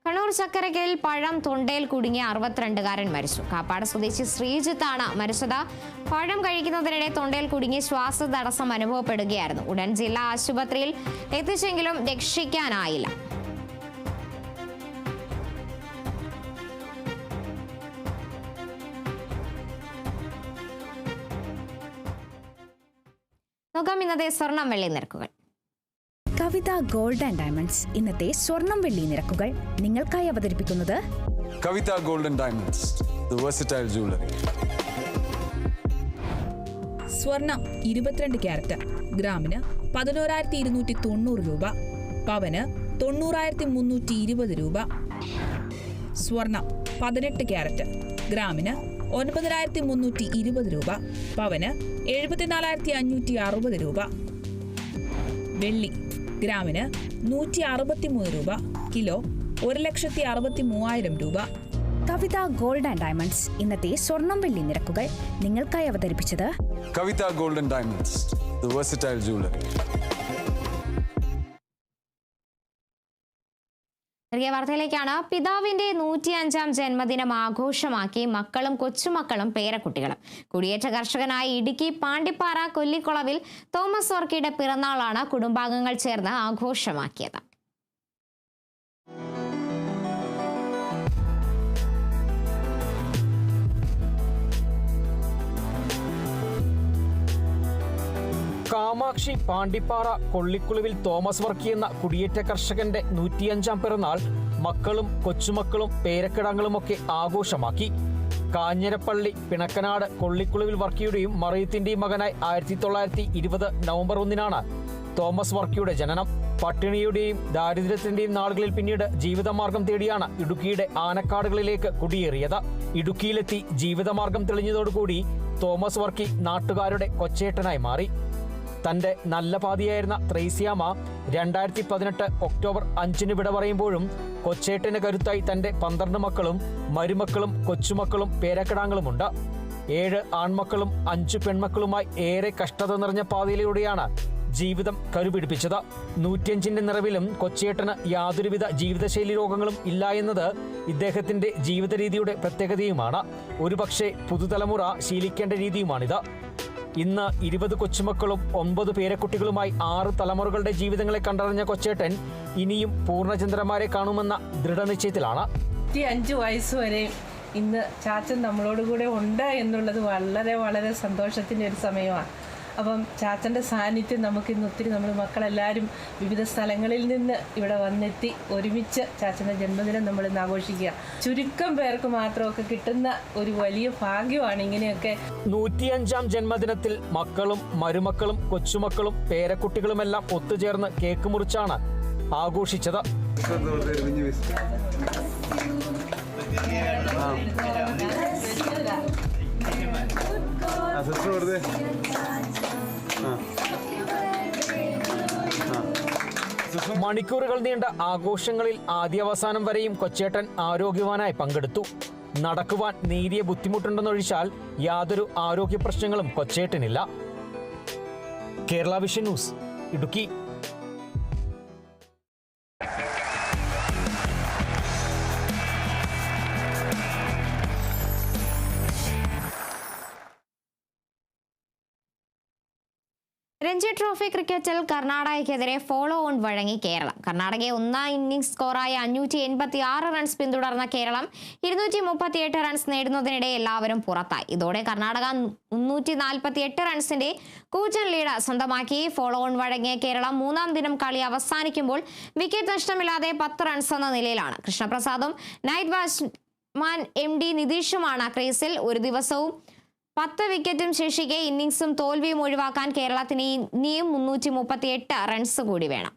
Speaker 1: കണ്ണൂർ ചക്കരക്കലിൽ പഴം തൊണ്ടയിൽ കുടുങ്ങിയ 62-കാരൻ മരിച്ചു. കാപ്പാട് സ്വദേശി ശ്രീജിത്താണ് മരിച്ചത്. പഴം കഴിക്കുന്നതിനിടെ തൊണ്ടയിൽ കുടുങ്ങി ശ്വാസതടസ്സം അനുഭവപ്പെടുകയായിരുന്നു. ഉടൻ ജില്ലാ ആശുപത്രിയിൽ എത്തിച്ചെങ്കിലും രക്ഷിക്കാനായില്ല. നോക്കാം ഇന്നത്തെ സ്വർണം വെള്ളി നിരക്കുകൾ.
Speaker 2: കവിത ഗോൾഡ് ആൻഡ് ഡയമണ്ട്സ് ഇന്നത്തെ സ്വർണം വെള്ളി നിരക്കുകൾ നിങ്ങൾക്കായി അവതരിപ്പിക്കുന്നത്
Speaker 22: Kavitha gold and diamonds, the versatile jewellery.
Speaker 23: സ്വർണം 22 ക്യാരറ്റ് ഗ്രാമിന് 11,290 രൂപ, പവന് 90,320 രൂപ. സ്വർണം 18 ക്യാരറ്റ് ഗ്രാമിന് 9,320 രൂപ, പവന് 74,560 രൂപ. വെള്ളി ഗ്രാമിന് 163 രൂപ, കിലോ 1,63,000 രൂപ.
Speaker 2: കവിത ഗോൾഡ് ആൻഡ് ഡയമണ്ട്സ് ഇന്നത്തെ സ്വർണം വെള്ളി നിരക്കുകൾ നിങ്ങൾക്കായി അവതരിപ്പിച്ചത്
Speaker 22: Kavitha gold and diamonds, the versatile jewellery.
Speaker 1: വാർത്തയിലേക്കാണ്. പിതാവിന്റെ 105-ാം ജന്മദിനം ആഘോഷമാക്കി മക്കളും കൊച്ചുമക്കളും പേരക്കുട്ടികളും. കുടിയേറ്റ കർഷകനായ ഇടുക്കി പാണ്ടിപ്പാറ കൊല്ലിക്കുളവിൽ തോമസ് വർക്കിയുടെ പിറന്നാളാണ് കുടുംബാംഗങ്ങൾ ചേർന്ന് ആഘോഷമാക്കിയത്.
Speaker 24: കാമാക്ഷി പാണ്ടിപ്പാറ കൊള്ളിക്കുളുവിൽ തോമസ് വർക്കി എന്ന കുടിയേറ്റ കർഷകന്റെ 105-ാം പിറന്നാൾ മക്കളും കൊച്ചുമക്കളും പേരക്കിടാങ്ങളുമൊക്കെ ആഘോഷമാക്കി. കാഞ്ഞിരപ്പള്ളി പിണക്കനാട് കൊള്ളിക്കുളുവിൽ വർക്കിയുടെയും മറിയത്തിന്റെയും മകനായി 1920 നവംബർ 1-നാണ് തോമസ് വർക്കിയുടെ ജനനം. പട്ടിണിയുടെയും ദാരിദ്ര്യത്തിന്റെയും നാളുകളിൽ പിന്നീട് ജീവിതമാർഗം തേടിയാണ് ഇടുക്കിയുടെ ആനക്കാടുകളിലേക്ക് കുടിയേറിയത്. ഇടുക്കിയിലെത്തി ജീവിതമാർഗം തെളിഞ്ഞതോടുകൂടി തോമസ് വർക്കി നാട്ടുകാരുടെ കൊച്ചേട്ടനായി മാറി. തന്റെ നല്ല പാതിയായിരുന്ന ത്രേസ്യാമ്മ 2018 ഒക്ടോബർ 5-ന് വിട പറയുമ്പോഴും കൊച്ചേട്ടന് കരുത്തായി തന്റെ 12 മക്കളും മരുമക്കളും കൊച്ചുമക്കളും പേരക്കിടാങ്ങളുമുണ്ട്. 7 ആൺമക്കളും 5 പെൺമക്കളുമായി ഏറെ കഷ്ടത നിറഞ്ഞ പാതയിലൂടെയാണ് ജീവിതം കരുപിടിപ്പിച്ചത്. 105-ന്റെ നിറവിലും കൊച്ചേട്ടന് യാതൊരുവിധ ജീവിതശൈലി രോഗങ്ങളും ഇല്ല എന്നത് ഇദ്ദേഹത്തിന്റെ ജീവിത രീതിയുടെ പ്രത്യേകതയുമാണ്. ഒരുപക്ഷെ പുതുതലമുറ ശീലിക്കേണ്ട രീതിയുമാണിത്. ഇന്ന് 20 കൊച്ചുമക്കളും 9 പേരക്കുട്ടികളുമായി 6 തലമുറകളുടെ ജീവിതങ്ങളെ കണ്ടറിഞ്ഞ കൊച്ചേട്ടൻ ഇനിയും പൂർണ്ണചന്ദ്രന്മാരെ കാണുമെന്ന ദൃഢനിശ്ചയത്തിലാണ്.
Speaker 25: 5 വയസ്സ് വരെ ഇന്ന് ചാച്ചൻ നമ്മളോട് കൂടെ ഉണ്ട് എന്നുള്ളത് വളരെ വളരെ സന്തോഷത്തിൻ്റെ ഒരു സമയമാണ്. അപ്പം ചാച്ചൻ്റെ സാന്നിധ്യം നമുക്കിന്ന് ഒത്തിരി നമ്മൾ മക്കളെല്ലാവരും വിവിധ സ്ഥലങ്ങളിൽ നിന്ന് ഇവിടെ വന്നെത്തി ഒരുമിച്ച് ചാച്ചൻ്റെ ജന്മദിനം നമ്മളിന്ന് ആഘോഷിക്കുക. ചുരുക്കം പേർക്ക് മാത്രമൊക്കെ കിട്ടുന്ന ഒരു വലിയ ഭാഗ്യമാണ് ഇങ്ങനെയൊക്കെ.
Speaker 24: 105-ാം ജന്മദിനത്തിൽ മക്കളും മരുമക്കളും കൊച്ചുമക്കളും പേരക്കുട്ടികളുമെല്ലാം ഒത്തുചേർന്ന് കേക്ക് മുറിച്ചാണ് ആഘോഷിച്ചത്. മണിക്കൂറുകൾ നീണ്ട ആഘോഷങ്ങളിൽ ആദ്യാവസാനം വരെയും കൊച്ചേട്ടൻ ആരോഗ്യവാനായി പങ്കെടുത്തു. നടക്കുവാൻ നേരിയ ബുദ്ധിമുട്ടുണ്ടെന്നൊഴിച്ചാൽ യാതൊരു ആരോഗ്യ പ്രശ്നങ്ങളും കൊച്ചേട്ടനില്ല. Kerala vision news, Idukki.
Speaker 1: Ranji trophy ക്രിക്കറ്റിൽ കർണാടകയ്ക്കെതിരെ ഫോളോ ഓൺ വഴങ്ങി കേരളം. കർണാടകയെ 1 ഇന്നിംഗ്സ് സ്കോറായ 586 റൺസ് പിന്തുടർന്ന കേരളം 238 റൺസ് നേടുന്നതിനിടെ എല്ലാവരും പുറത്തായി. ഇതോടെ കർണാടക 348 റൺസിന്റെ കൂറ്റൻ ലീഡ് സ്വന്തമാക്കി. ഫോളോ ഓൺ വഴങ്ങിയ കേരളം 3-ാം ദിനം കളി അവസാനിക്കുമ്പോൾ വിക്കറ്റ് നഷ്ടമില്ലാതെ 10 റൺസ് എന്ന നിലയിലാണ്. കൃഷ്ണപ്രസാദും നൈറ്റ് വാച്ച്മാൻ MD നിതീഷുമാണ് ക്രീസിൽ. ഒരു ദിവസവും 10 വിക്കറ്റും ശേഷിക്കെ ഇന്നിംഗ്സും തോൽവിയും ഒഴിവാക്കാൻ കേരളത്തിന് ഇനിയും 338 റൺസ് കൂടി വേണം.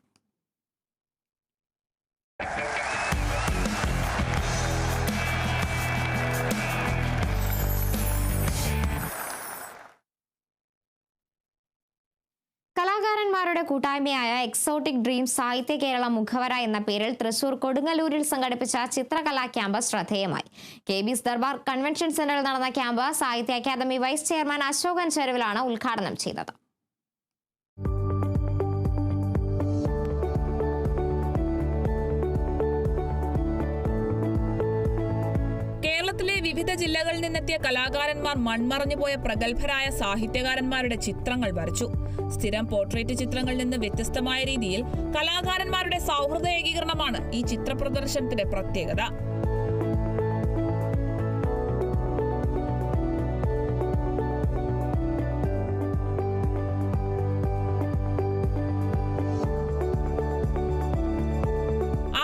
Speaker 1: കലാകാരന്മാരുടെ കൂട്ടായ്മയായ എക്സോട്ടിക് ഡ്രീം സാഹിത്യ കേരള മുഖവര എന്ന പേരിൽ തൃശൂർ കൊടുങ്ങല്ലൂരിൽ സംഘടിപ്പിച്ച ചിത്രകലാ ക്യാമ്പ് ശ്രദ്ധേയമായി. KB's ദർബാർ കൺവെൻഷൻ സെന്ററിൽ നടന്ന ക്യാമ്പ് സാഹിത്യ അക്കാദമി വൈസ് ചെയർമാൻ അശോകൻ ചെരുവിലാണ് ഉദ്ഘാടനം ചെയ്തത്.
Speaker 23: കേരളത്തിലെ വിവിധ ജില്ലകളിൽ നിന്നെത്തിയ കലാകാരന്മാർ മൺമറഞ്ഞുപോയ പ്രഗത്ഭരായ സാഹിത്യകാരന്മാരുടെ ചിത്രങ്ങൾ വരച്ചു. സ്ഥിരം പോർട്രേറ്റ് ചിത്രങ്ങളിൽ നിന്ന് വ്യത്യസ്തമായ രീതിയിൽ കലാകാരന്മാരുടെ സൗഹൃദ ഏകീകരണമാണ് ഈ ചിത്ര പ്രദർശനത്തിന്റെ പ്രത്യേകത.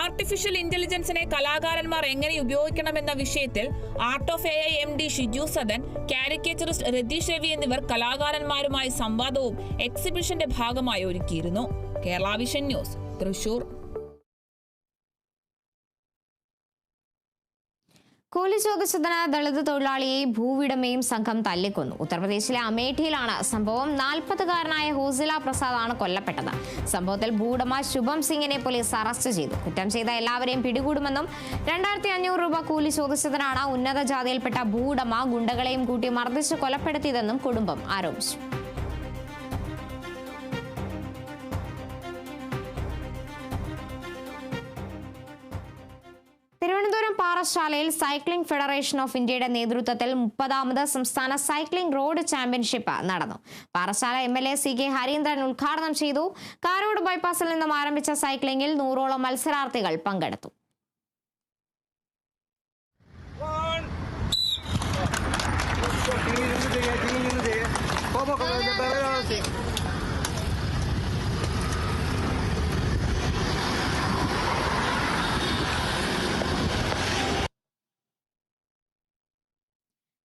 Speaker 23: ആർട്ടിഫിഷ്യൽ ഇന്റലിജൻസിനെ കലാകാരന്മാർ എങ്ങനെ ഉപയോഗിക്കണമെന്ന വിഷയത്തിൽ art of AI MD Shiju Sadan, caricaturist Ratheesh Ravi എന്നിവർ കലാകാരന്മാരുമായി സംവാദവും എക്സിബിഷന്റെ ഭാഗമായി ഒരുക്കിയിരുന്നു. Kerala vision news, Thrissur.
Speaker 1: കൂലി ചോദിച്ചതിന് ദളിത് തൊഴിലാളിയെയും ഭൂവുടമയും സംഘം തല്ലിക്കൊന്നു. ഉത്തർപ്രദേശിലെ അമേഠിയിലാണ് സംഭവം. 40-കാരനായ ഹോസില പ്രസാദാണ് കൊല്ലപ്പെട്ടത്. സംഭവത്തിൽ ഭൂവുടമ ശുഭം സിംഗിനെ പോലീസ് അറസ്റ്റ് ചെയ്തു. കുറ്റം ചെയ്ത എല്ലാവരെയും പിടികൂടുമെന്നും 2500 രൂപ കൂലി ചോദിച്ചതിനാണ് ഉന്നത ജാതിയിൽപ്പെട്ട ഭൂവുടമ ഗുണ്ടകളെയും കൂട്ടി മർദ്ദിച്ച് കൊലപ്പെടുത്തിയതെന്നും കുടുംബം ആരോപിച്ചു. തിരുവനന്തപുരം പാറശാലയിൽ സൈക്ലിംഗ് ഫെഡറേഷൻ ഓഫ് ഇന്ത്യയുടെ നേതൃത്വത്തിൽ 30ാമത് സംസ്ഥാന സൈക്ലിംഗ് റോഡ് ചാമ്പ്യൻഷിപ്പ് നടന്നു. പാറശാല MLA CK ഹരീന്ദ്രൻ ഉദ്ഘാടനം ചെയ്തു. കാരോട് ബൈപ്പാസിൽ നിന്നും ആരംഭിച്ച സൈക്ലിംഗിൽ 100ഓളം മത്സരാർത്ഥികൾ പങ്കെടുത്തു.